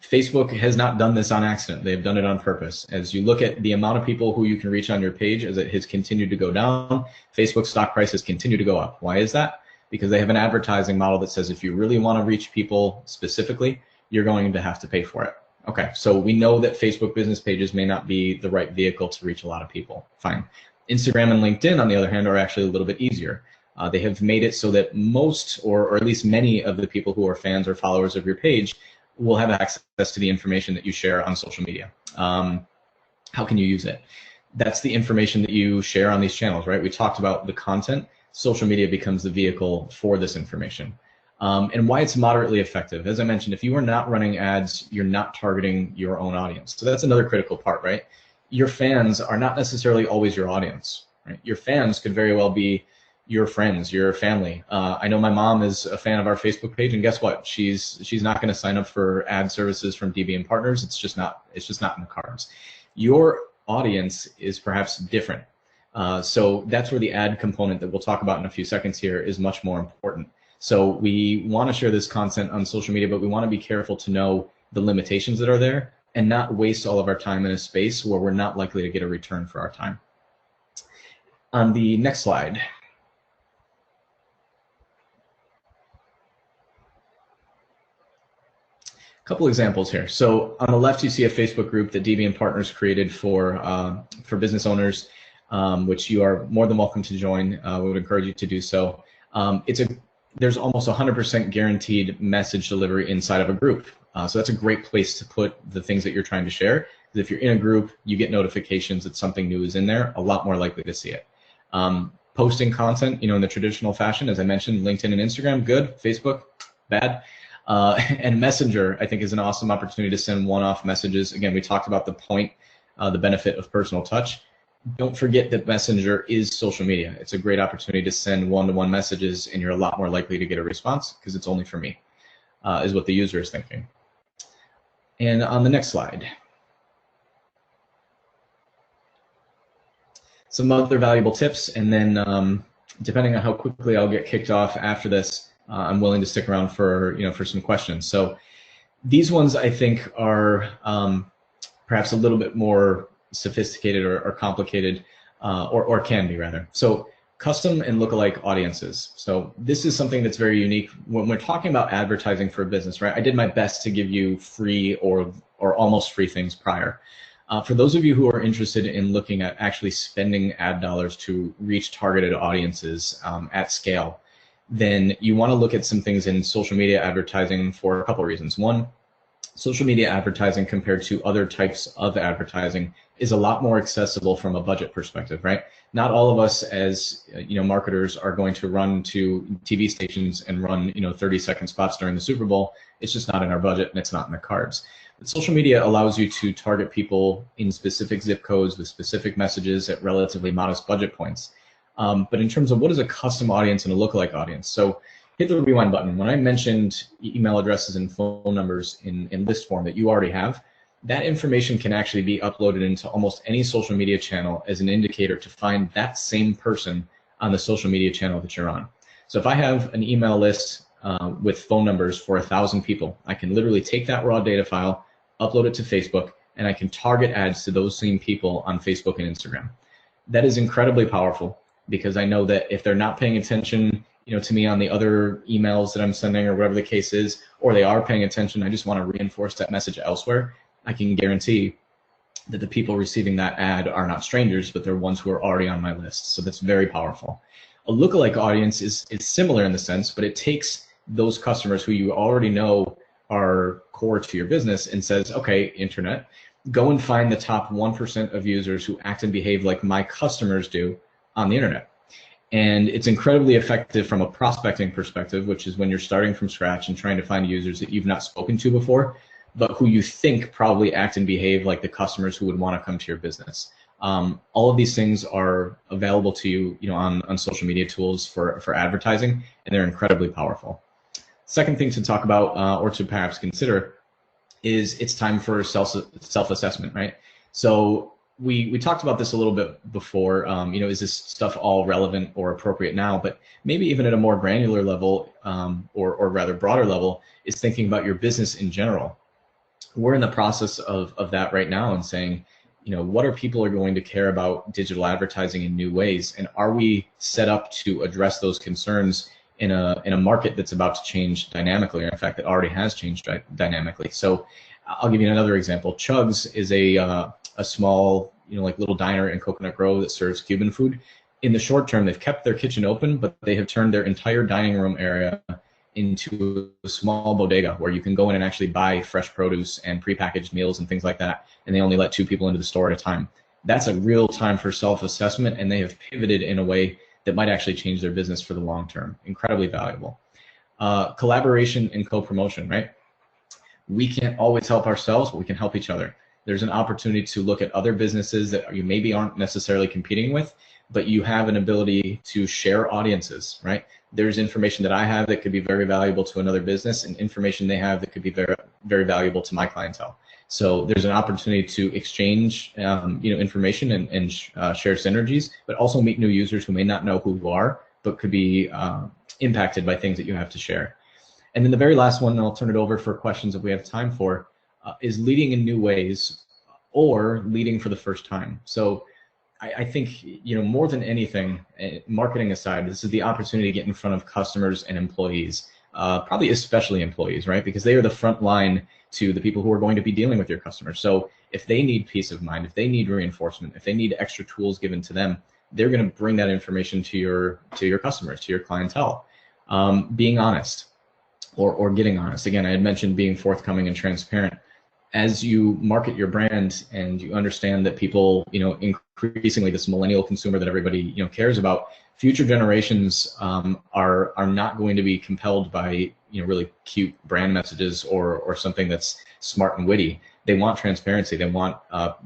Facebook has not done this on accident. They've done it on purpose. As you look at the amount of people who you can reach on your page, as it has continued to go down, Facebook stock prices continue to go up. Why is that? Because they have an advertising model that says if you really want to reach people specifically, you're going to have to pay for it. Okay, so we know that Facebook business pages may not be the right vehicle to reach a lot of people. Fine. Instagram and LinkedIn, on the other hand, are actually a little bit easier. They have made it so that most, or at least many of the people who are fans or followers of your page will have access to the information that you share on social media. How can you use it? That's the information that you share on these channels, right? We talked about the content. Social media becomes the vehicle for this information. And why it's moderately effective. As I mentioned, if you are not running ads, you're not targeting your own audience. So that's another critical part, right? Your fans are not necessarily always your audience, right? Your fans could very well be your friends, your family. I know my mom is a fan of our Facebook page, and guess what? She's not going to sign up for ad services from DB and Partners. It's just not in the cards. Your audience is perhaps different. So that's where the ad component that we'll talk about in a few seconds here is much more important. So we want to share this content on social media, but we want to be careful to know the limitations that are there and not waste all of our time in a space where we're not likely to get a return for our time. On the next slide. Couple examples here. So on the left, you see a Facebook group that DB and Partners created for business owners, which you are more than welcome to join. We would encourage you to do so. There's almost 100% guaranteed message delivery inside of a group. So that's a great place to put the things that you're trying to share. Because if you're in a group, you get notifications that something new is in there, a lot more likely to see it. Posting content, in the traditional fashion, as I mentioned, LinkedIn and Instagram, good. Facebook, bad. And Messenger, I think, is an awesome opportunity to send one-off messages. Again, we talked about the benefit of personal touch. Don't forget that Messenger is social media. It's a great opportunity to send one-to-one messages, and you're a lot more likely to get a response because it's only for me, is what the user is thinking. And on the next slide, some other valuable tips, and then depending on how quickly I'll get kicked off after this, I'm willing to stick around for some questions. So these ones I think are perhaps a little bit more sophisticated or complicated, or can be rather. So custom and lookalike audiences. So this is something that's very unique when we're talking about advertising for a business, right? I did my best to give you free or almost free things prior. For those of you who are interested in looking at actually spending ad dollars to reach targeted audiences at scale, then you want to look at some things in social media advertising for a couple of reasons. One, social media advertising compared to other types of advertising is a lot more accessible from a budget perspective, right? Not all of us as marketers are going to run to TV stations and run 30-second spots during the Super Bowl. It's just not in our budget and it's not in the cards. But social media allows you to target people in specific zip codes with specific messages at relatively modest budget points. But in terms of what is a custom audience and a lookalike audience, so hit the rewind button. When I mentioned email addresses and phone numbers in list form that you already have, that information can actually be uploaded into almost any social media channel as an indicator to find that same person on the social media channel that you're on. So if I have an email list with phone numbers for 1,000 people, I can literally take that raw data file, upload it to Facebook, and I can target ads to those same people on Facebook and Instagram. That is incredibly powerful because I know that if they're not paying attention to me on the other emails that I'm sending or whatever the case is, or they are paying attention, I just want to reinforce that message elsewhere, I can guarantee that the people receiving that ad are not strangers, but they're ones who are already on my list. So that's very powerful. A lookalike audience is similar in the sense, but it takes those customers who you already know are core to your business and says, okay, internet, go and find the top 1% of users who act and behave like my customers do on the internet. And it's incredibly effective from a prospecting perspective, which is when you're starting from scratch and trying to find users that you've not spoken to before, but who you think probably act and behave like the customers who would want to come to your business. All of these things are available to you, on social media tools for advertising, and they're incredibly powerful. Second thing to talk about, or to perhaps consider, is it's time for self-assessment, right? So we talked about this a little bit before. Is this stuff all relevant or appropriate now? But maybe even at a more granular level, or rather broader level, is thinking about your business in general. We're in the process of that right now and saying, what are people are going to care about digital advertising in new ways, and are we set up to address those concerns in a market that's about to change dynamically, or in fact that already has changed dynamically. So I'll give you another example. Chugs is a small, like little diner in Coconut Grove that serves Cuban food. in the short term, they've kept their kitchen open, but they have turned their entire dining room area into a small bodega where you can go in and actually buy fresh produce and prepackaged meals and things like that, and they only let 2 people into the store at a time. That's a real time for self-assessment, and they have pivoted in a way that might actually change their business for the long term. Incredibly valuable. Collaboration and co-promotion, right? We can't always help ourselves, but we can help each other. There's an opportunity to look at other businesses that you maybe aren't necessarily competing with, but you have an ability to share audiences, right? There's information that I have that could be very valuable to another business, and information they have that could be very, very valuable to my clientele. So there's an opportunity to exchange, information and share synergies, but also meet new users who may not know who you are, but could be impacted by things that you have to share. And then the very last one, and I'll turn it over for questions if we have time for, is leading in new ways or leading for the first time. So I think, more than anything, marketing aside, this is the opportunity to get in front of customers and employees, probably especially employees, right? Because they are the front line to the people who are going to be dealing with your customers. So if they need peace of mind, if they need reinforcement, if they need extra tools given to them, they're going to bring that information to your customers, to your clientele. Being honest or getting honest. Again, I had mentioned being forthcoming and transparent. As you market your brand and you understand that people, increasingly this millennial consumer that everybody, cares about, future generations are not going to be compelled by, really cute brand messages or something that's smart and witty. They want transparency. They want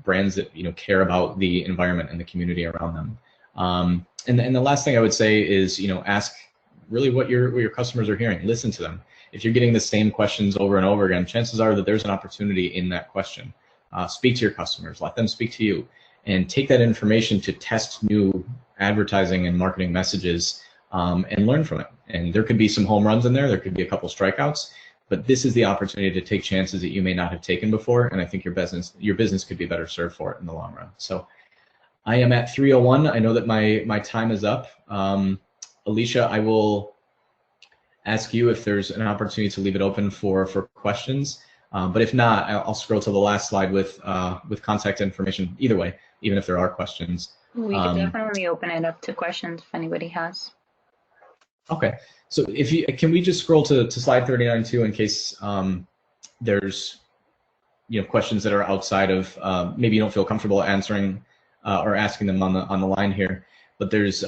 brands that, care about the environment and the community around them. And the last thing I would say is, ask really what your customers are hearing. Listen to them. If you're getting the same questions over and over again, chances are that there's an opportunity in that question. Speak to your customers, let them speak to you, and take that information to test new advertising and marketing messages and learn from it. And there could be some home runs in there could be a couple strikeouts, but this is the opportunity to take chances that you may not have taken before, and I think your business could be better served for it in the long run. So I am at 3:01. I know that my time is up. Alicia, I will ask you if there's an opportunity to leave it open for questions. But if not, I'll scroll to the last slide with contact information. Either way, even if there are questions. We can definitely open it up to questions if anybody has. Okay, so can we just scroll to slide 39 too, in case there's questions that are outside of maybe you don't feel comfortable answering or asking them on the line here. But there's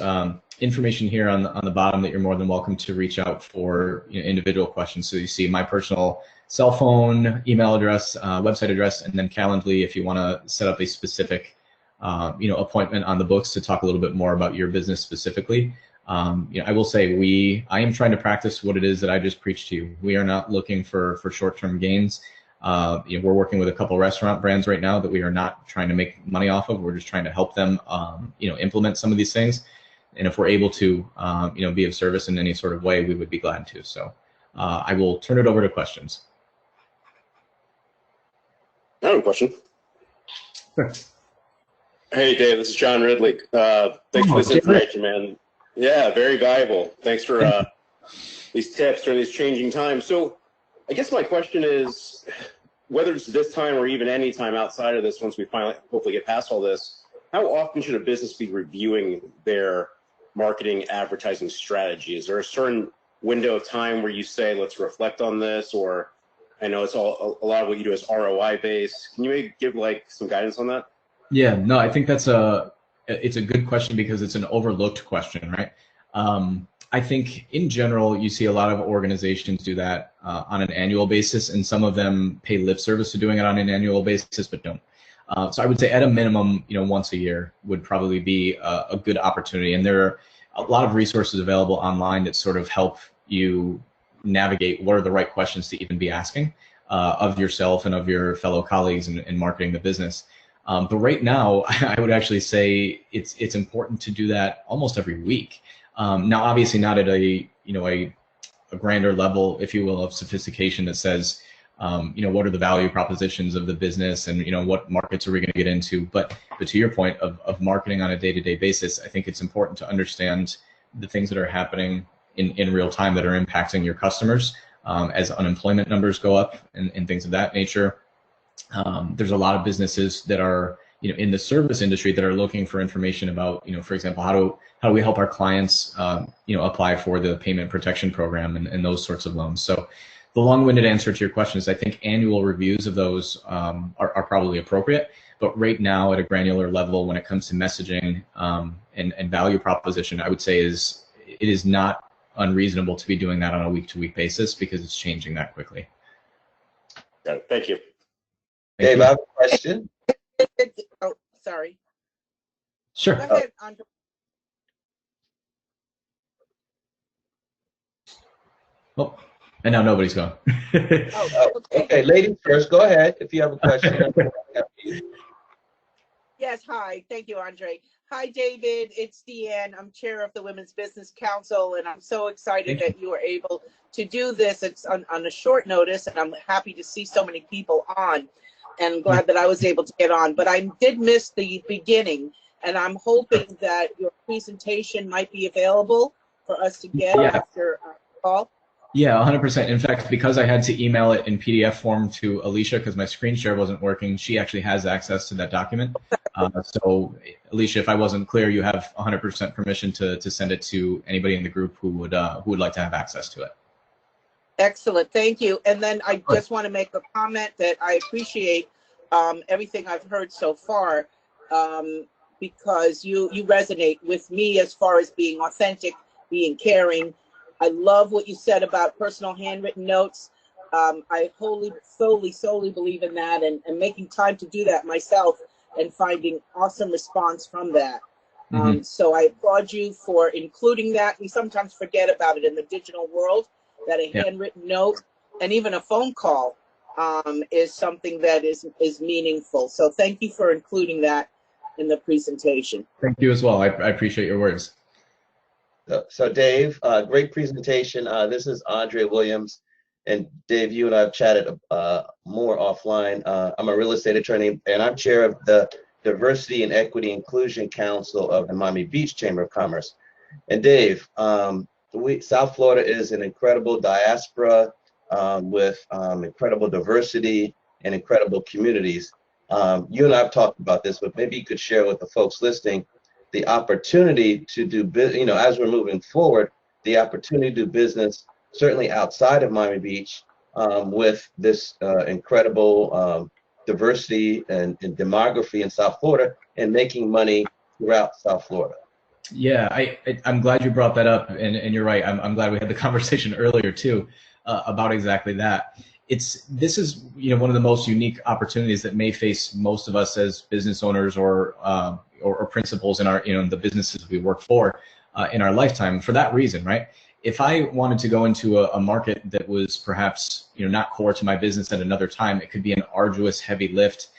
information here on the bottom that you're more than welcome to reach out for individual questions. So you see my personal cell phone, email address, website address, and then Calendly if you want to set up a specific appointment on the books to talk a little bit more about your business specifically. I will say I am trying to practice what it is that I just preached to you. We are not looking for short-term gains. We're working with a couple restaurant brands right now that we are not trying to make money off of. We're just trying to help them, implement some of these things. And if we're able to, be of service in any sort of way, we would be glad to. So I will turn it over to questions. I have a question. Sure. Hey, Dave, this is John Ridley. Thanks for this information, man. Yeah, very valuable. Thanks for these tips during these changing times. So I guess my question is, whether it's this time or even any time outside of this, once we finally hopefully get past all this, how often should a business be reviewing their marketing advertising strategy? Is there a certain window of time where you say, let's reflect on this? Or I know it's a lot of what you do is ROI based. Can you maybe give some guidance on that? Yeah, no, I think it's a good question because it's an overlooked question, right? I think in general, you see a lot of organizations do that on an annual basis, and some of them pay lip service to doing it on an annual basis, but don't. So I would say at a minimum, once a year would probably be a good opportunity. And there are a lot of resources available online that sort of help you navigate what are the right questions to even be asking of yourself and of your fellow colleagues in marketing the business. But right now, I would actually say it's important to do that almost every week. Now, obviously, not at a grander level, if you will, of sophistication that says, what are the value propositions of the business and what markets are we going to get into? But to your point of marketing on a day-to-day basis, I think it's important to understand the things that are happening in real time that are impacting your customers as unemployment numbers go up and things of that nature. There's a lot of businesses that are in the service industry that are looking for information about, for example, how do we help our clients, apply for the payment protection program and those sorts of loans. So the long-winded answer to your question is I think annual reviews of those are probably appropriate. But right now at a granular level, when it comes to messaging and value proposition, I would say it is not unreasonable to be doing that on a week-to-week basis because it's changing that quickly. Got it. Thank you. Dave, I have a question. Oh, sorry. Sure. Go ahead, Andre. Oh, and now nobody's gone. Oh, Okay, ladies first. Go ahead if you have a question. yes, hi. Thank you, Andre. Hi, David. It's Deanne. I'm chair of the Women's Business Council, and I'm so excited that you were able to do this. It's on a short notice, and I'm happy to see so many people on, and I'm glad that I was able to get on. But I did miss the beginning, and I'm hoping that your presentation might be available for us to get after our call. Yeah, 100%. In fact, because I had to email it in PDF form to Alicia because my screen share wasn't working, she actually has access to that document. So, Alicia, if I wasn't clear, you have 100% permission to send it to anybody in the group who would like to have access to it. Excellent, thank you. And then I just want to make a comment that I appreciate everything I've heard so far because you resonate with me as far as being authentic, being caring. I love what you said about personal handwritten notes. I solely believe in that and making time to do that myself and finding awesome response from that. So I applaud you for including that. We sometimes forget about it in the digital world, that a handwritten note and even a phone call is something that is meaningful. So thank you for including that in the presentation. Thank you as well. I appreciate your words. So Dave, great presentation. This is Andre Williams. And Dave, you and I have chatted more offline. I'm a real estate attorney, and I'm chair of the Diversity and Equity Inclusion Council of the Miami Beach Chamber of Commerce. And Dave, South Florida is an incredible diaspora with incredible diversity and incredible communities. You and I have talked about this, but maybe you could share with the folks listening the opportunity to do business, as we're moving forward, the opportunity to do business certainly outside of Miami Beach with this incredible diversity and demography in South Florida and making money throughout South Florida. Yeah, I'm glad you brought that up, and you're right. I'm glad we had the conversation earlier too about exactly that. This is one of the most unique opportunities that may face most of us as business owners or principals in our the businesses we work for in our lifetime. For that reason, right? If I wanted to go into a market that was perhaps not core to my business at another time, it could be an arduous, heavy lift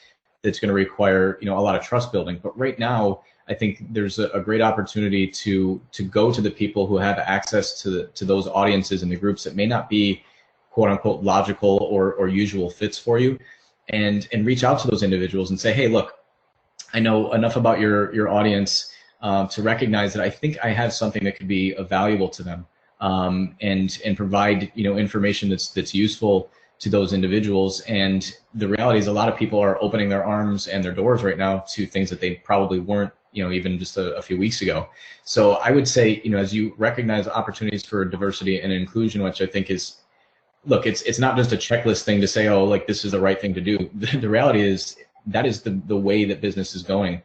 that's going to require a lot of trust building. But right now, I think there's a great opportunity to go to the people who have access to those audiences and the groups that may not be quote unquote logical or usual fits for you, and reach out to those individuals and say, hey, look, I know enough about your audience to recognize that I think I have something that could be valuable to them, and provide information that's useful to those individuals. And the reality is a lot of people are opening their arms and their doors right now to things that they probably weren't even just a few weeks ago. So I would say as you recognize opportunities for diversity and inclusion, which I think is, look, it's not just a checklist thing to say, oh, like this is the right thing to do. The reality is that is the way that business is going.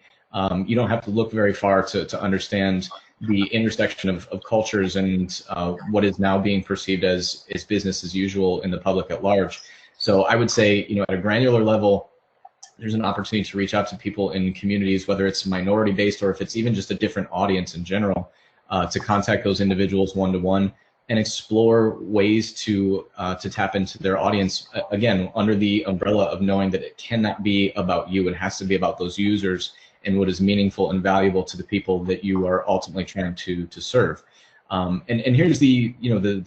You don't have to look very far to understand the intersection of cultures and what is now being perceived as business as usual in the public at large. So I would say, at a granular level, there's an opportunity to reach out to people in communities, whether it's minority based or if it's even just a different audience in general, to contact those individuals one-to-one and explore ways to tap into their audience, again, under the umbrella of knowing that it cannot be about you. It has to be about those users and what is meaningful and valuable to the people that you are ultimately trying to serve. And here's the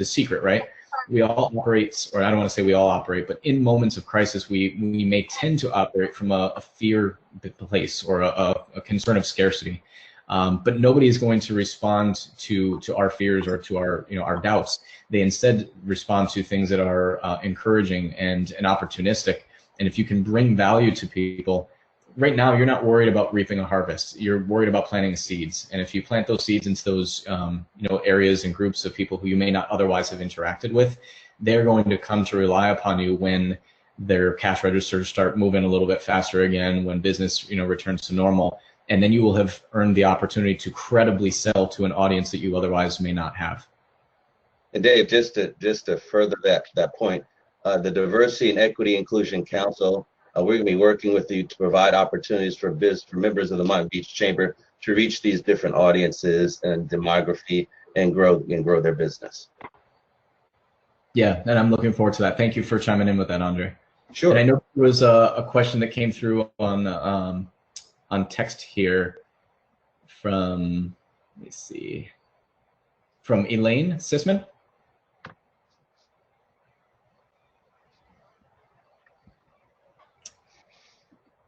secret, right? We all operate, or I don't want to say we all operate, but in moments of crisis, we may tend to operate from a fear place or a concern of scarcity. But nobody is going to respond to our fears or to our doubts. They instead respond to things that are encouraging and opportunistic. And if you can bring value to people, right now you're not worried about reaping a harvest. You're worried about planting seeds. And if you plant those seeds into those areas and groups of people who you may not otherwise have interacted with, they're going to come to rely upon you when their cash registers start moving a little bit faster again, when business returns to normal. And then you will have earned the opportunity to credibly sell to an audience that you otherwise may not have. And Dave, just to further that point, the Diversity and Equity Inclusion Council, we're going to be working with you to provide opportunities for members of the Miami Beach Chamber to reach these different audiences and demography and grow their business. Yeah, and I'm looking forward to that. Thank you for chiming in with that, Andre. Sure. And I know there was a question that came through on text here from, let me see, from Elaine Sisman.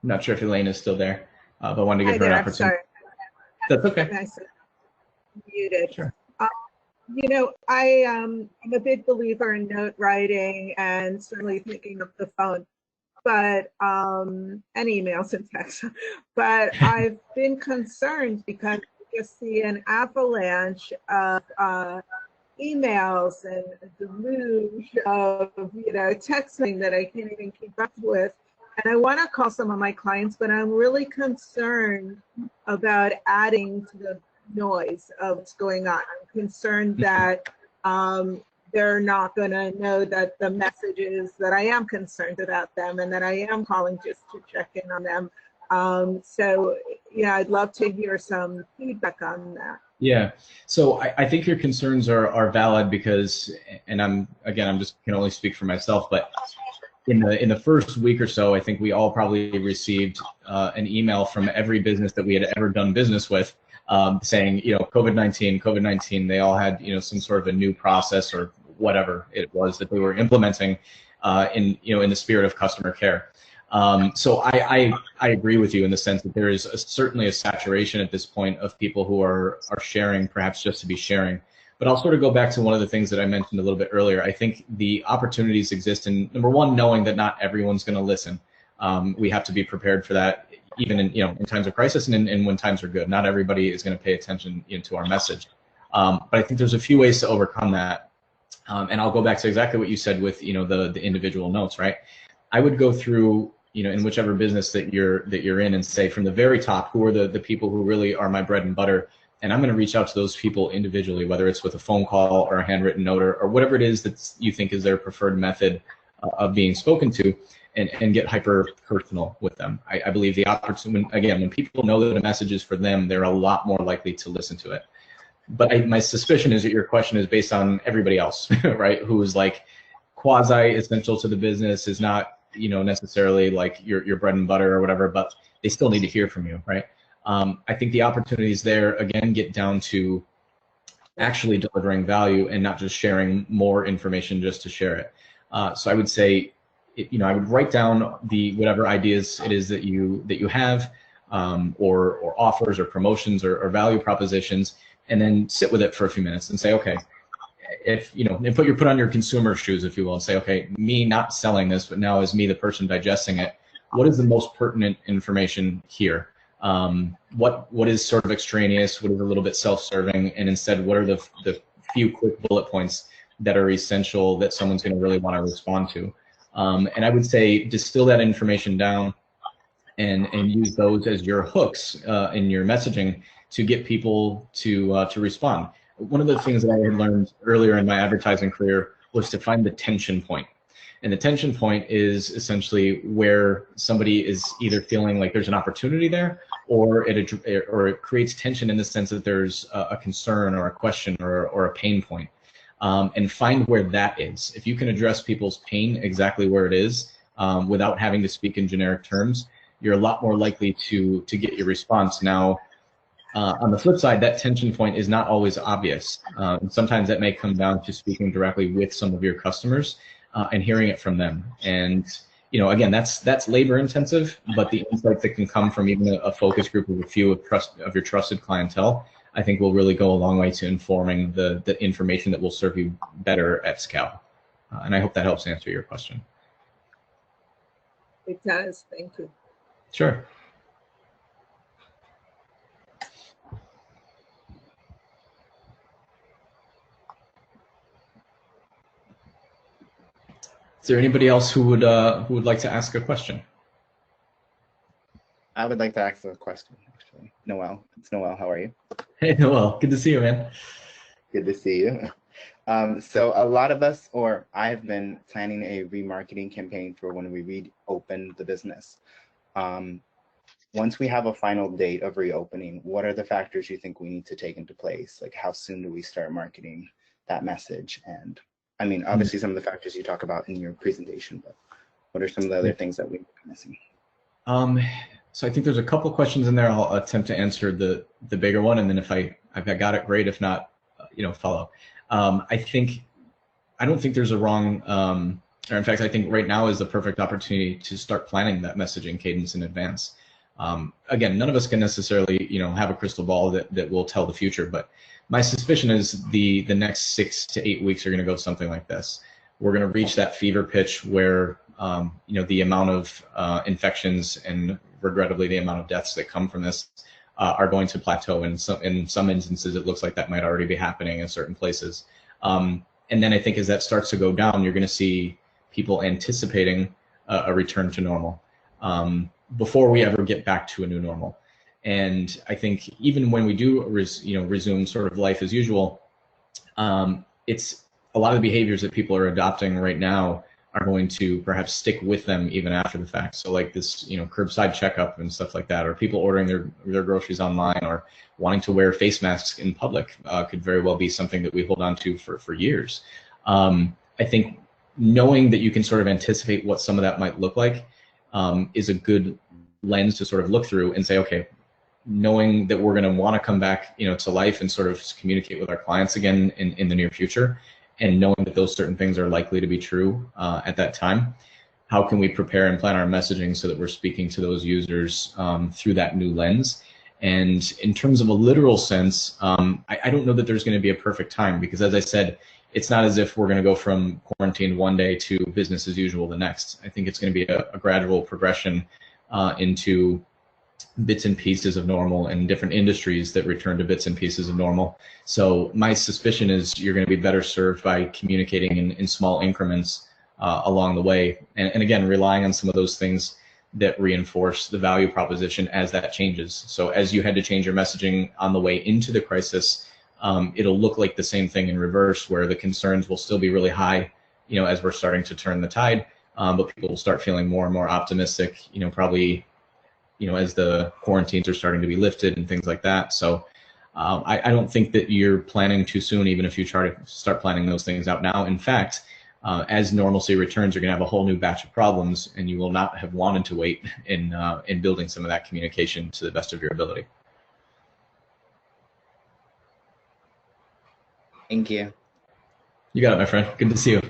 I'm not sure if Elaine is still there, but I wanted to give her an opportunity. That's okay. Nice. Muted. Sure. I'm a big believer in note writing and certainly thinking of the phone, but and emails and texts. But I've been concerned because you just see an avalanche of emails and a deluge of texting that I can't even keep up with. And I want to call some of my clients, but I'm really concerned about adding to the noise of what's going on. I'm concerned that they're not going to know that the message is that I am concerned about them and that I am calling just to check in on them. So, I'd love to hear some feedback on that. Yeah, so I think your concerns are valid because, and I'm just can only speak for myself, but in the first week or so, I think we all probably received an email from every business that we had ever done business with, saying, COVID-19. They all had some sort of a new process or whatever it was that they were implementing in the spirit of customer care. So I agree with you in the sense that there is certainly a saturation at this point of people who are sharing perhaps just to be sharing. But I'll sort of go back to one of the things that I mentioned a little bit earlier. I think the opportunities exist in, number one, knowing that not everyone's going to listen. We have to be prepared for that, even in times of crisis and when times are good. Not everybody is going to pay attention to our message. But I think there's a few ways to overcome that. And I'll go back to exactly what you said with the individual notes, right? I would go through in whichever business that you're in and say from the very top, who are the people who really are my bread and butter. And I'm going to reach out to those people individually, whether it's with a phone call or a handwritten note or whatever it is that you think is their preferred method of being spoken to, and get hyper personal with them. I believe the opportunity, again, when people know that a message is for them, they're a lot more likely to listen to it. But my suspicion is that your question is based on everybody else, right? Who is like quasi essential to the business, is not necessarily like your bread and butter or whatever, but they still need to hear from you, right? I think the opportunities there, again, get down to actually delivering value and not just sharing more information just to share it. So I would say, I would write down whatever ideas it is that you have, or offers or promotions or value propositions, and then sit with it for a few minutes and say, okay, and put on your consumer shoes, if you will, and say, okay, me not selling this, but now as me, the person digesting it, what is the most pertinent information here? What is sort of extraneous, what is a little bit self-serving, and instead what are the few quick bullet points that are essential that someone's going to really want to respond to. And I would say distill that information down and use those as your hooks in your messaging to get people to respond. One of the things that I had learned earlier in my advertising career was to find the tension point. And the tension point is essentially where somebody is either feeling like there's an opportunity there, or it creates tension in the sense that there's a concern or a question or a pain point. And find where that is. If you can address people's pain exactly where it is without having to speak in generic terms, you're a lot more likely to get your response. Now, on the flip side, that tension point is not always obvious. And sometimes that may come down to speaking directly with some of your customers and hearing it from them. And again, that's labor intensive, but the insights that can come from even a focus group of a few of your trusted clientele, I think will really go a long way to informing the information that will serve you better at scale. And I hope that helps answer your question. It does. Thank you. Sure. Is there anybody else who would like to ask a question? I would like to ask a question, actually. Noel, it's Noel. How are you? Hey, Noel. Good to see you, man. Good to see you. So a lot of us, or I've been planning a remarketing campaign for when we reopen the business. Once we have a final date of reopening, what are the factors you think we need to take into place? Like, how soon do we start marketing that message? And I mean, obviously some of the factors you talk about in your presentation, but what are some of the other things that we're missing? So I think there's a couple questions in there. I'll attempt to answer the bigger one, and then if I got it, great. If not, follow. I don't think there's a wrong, or in fact, I think right now is the perfect opportunity to start planning that messaging cadence in advance. Again, none of us can necessarily, have a crystal ball that will tell the future, but my suspicion is the next 6 to 8 weeks are going to go something like this. We're going to reach that fever pitch where, the amount of infections and regrettably the amount of deaths that come from this are going to plateau. In some instances, it looks like that might already be happening in certain places. And then I think as that starts to go down, you're going to see people anticipating a return to normal before we ever get back to a new normal. And I think even when we do resume sort of life as usual, it's a lot of the behaviors that people are adopting right now are going to perhaps stick with them even after the fact. So like this, curbside checkup and stuff like that, or people ordering their groceries online, or wanting to wear face masks in public could very well be something that we hold on to for years. I think knowing that you can sort of anticipate what some of that might look like is a good lens to sort of look through and say, okay, knowing that we're going to want to come back, to life and sort of communicate with our clients again in the near future, and knowing that those certain things are likely to be true at that time, how can we prepare and plan our messaging so that we're speaking to those users through that new lens? And in terms of a literal sense, I don't know that there's going to be a perfect time, because as I said, it's not as if we're going to go from quarantine one day to business as usual the next. I think it's going to be a gradual progression into bits and pieces of normal, and different industries that return to bits and pieces of normal. So my suspicion is you're going to be better served by communicating in small increments along the way, and again, relying on some of those things that reinforce the value proposition as that changes. So as you had to change your messaging on the way into the crisis, it'll look like the same thing in reverse, where the concerns will still be really high, as we're starting to turn the tide, but people will start feeling more and more optimistic, probably as the quarantines are starting to be lifted and things like that. So I don't think that you're planning too soon, even if you try to start planning those things out now. In fact, as normalcy returns, you're going to have a whole new batch of problems, and you will not have wanted to wait in building some of that communication to the best of your ability. Thank you. You got it, my friend. Good to see you.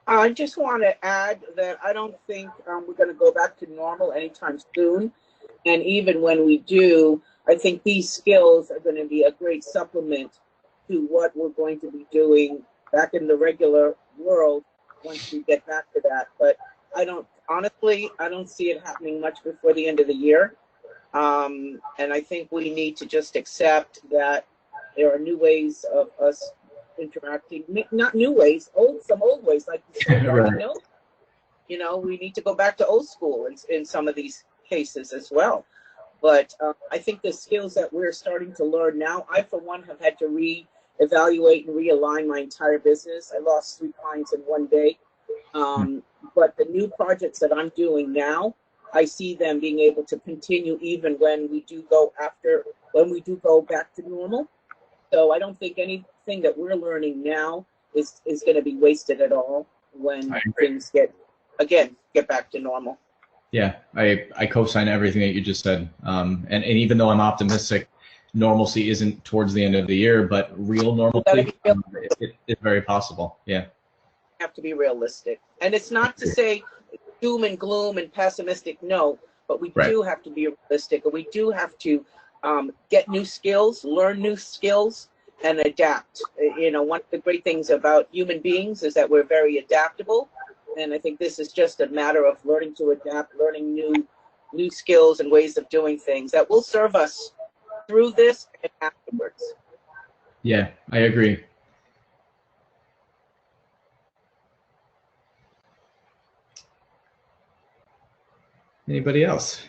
I just want to add that I don't think we're going to go back to normal anytime soon. And even when we do, I think these skills are going to be a great supplement to what we're going to be doing back in the regular world once we get back to that. But honestly, I don't see it happening much before the end of the year. And I think we need to just accept that there are new ways of us interacting, not new ways, some old ways, like you said, right. We need to go back to old school in some of these cases as well. But I think the skills that we're starting to learn now, I for one have had to reevaluate and realign my entire business. I lost 3 clients in one day. But the new projects that I'm doing now, I see them being able to continue even when we do go back to normal. So I don't think anything that we're learning now is going to be wasted at all when things get back to normal. Yeah, I co-sign everything that you just said. And even though I'm optimistic, normalcy isn't towards the end of the year, but real normalcy is very possible. Yeah. We have to be realistic. And it's not to say doom and gloom and pessimistic, no, but we do have to be realistic, and we do have to get new skills, learn new skills, and adapt. One of the great things about human beings is that we're very adaptable, and I think this is just a matter of learning to adapt, learning new skills and ways of doing things that will serve us through this and afterwards. Yeah, I agree. Anybody else?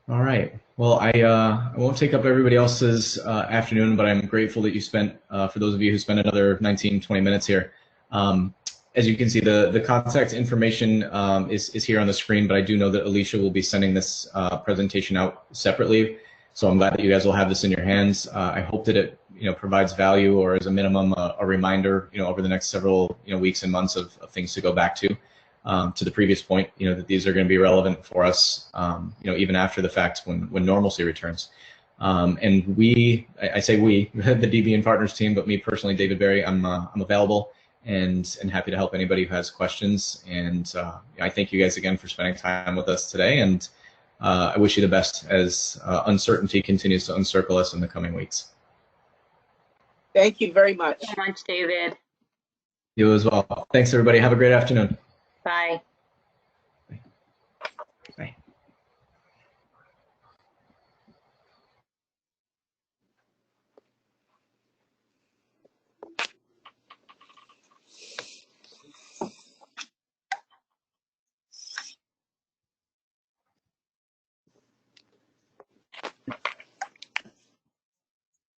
All right. Well, I won't take up everybody else's afternoon, but I'm grateful that you spent, for those of you who spent another 19, 20 minutes here. As you can see, the contact information is here on the screen, but I do know that Alicia will be sending this presentation out separately. So I'm glad that you guys will have this in your hands. I hope that it provides value, or as a minimum a reminder over the next several weeks and months of things to go back to. To the previous point, that these are going to be relevant for us, even after the fact when normalcy returns. And I say we, the DB Partners team, but me personally, David Berry, I'm available and happy to help anybody who has questions. And I thank you guys again for spending time with us today. And I wish you the best as uncertainty continues to encircle us in the coming weeks. Thank you very much. Thank you so much, David. You as well. Thanks, everybody. Have a great afternoon. Bye.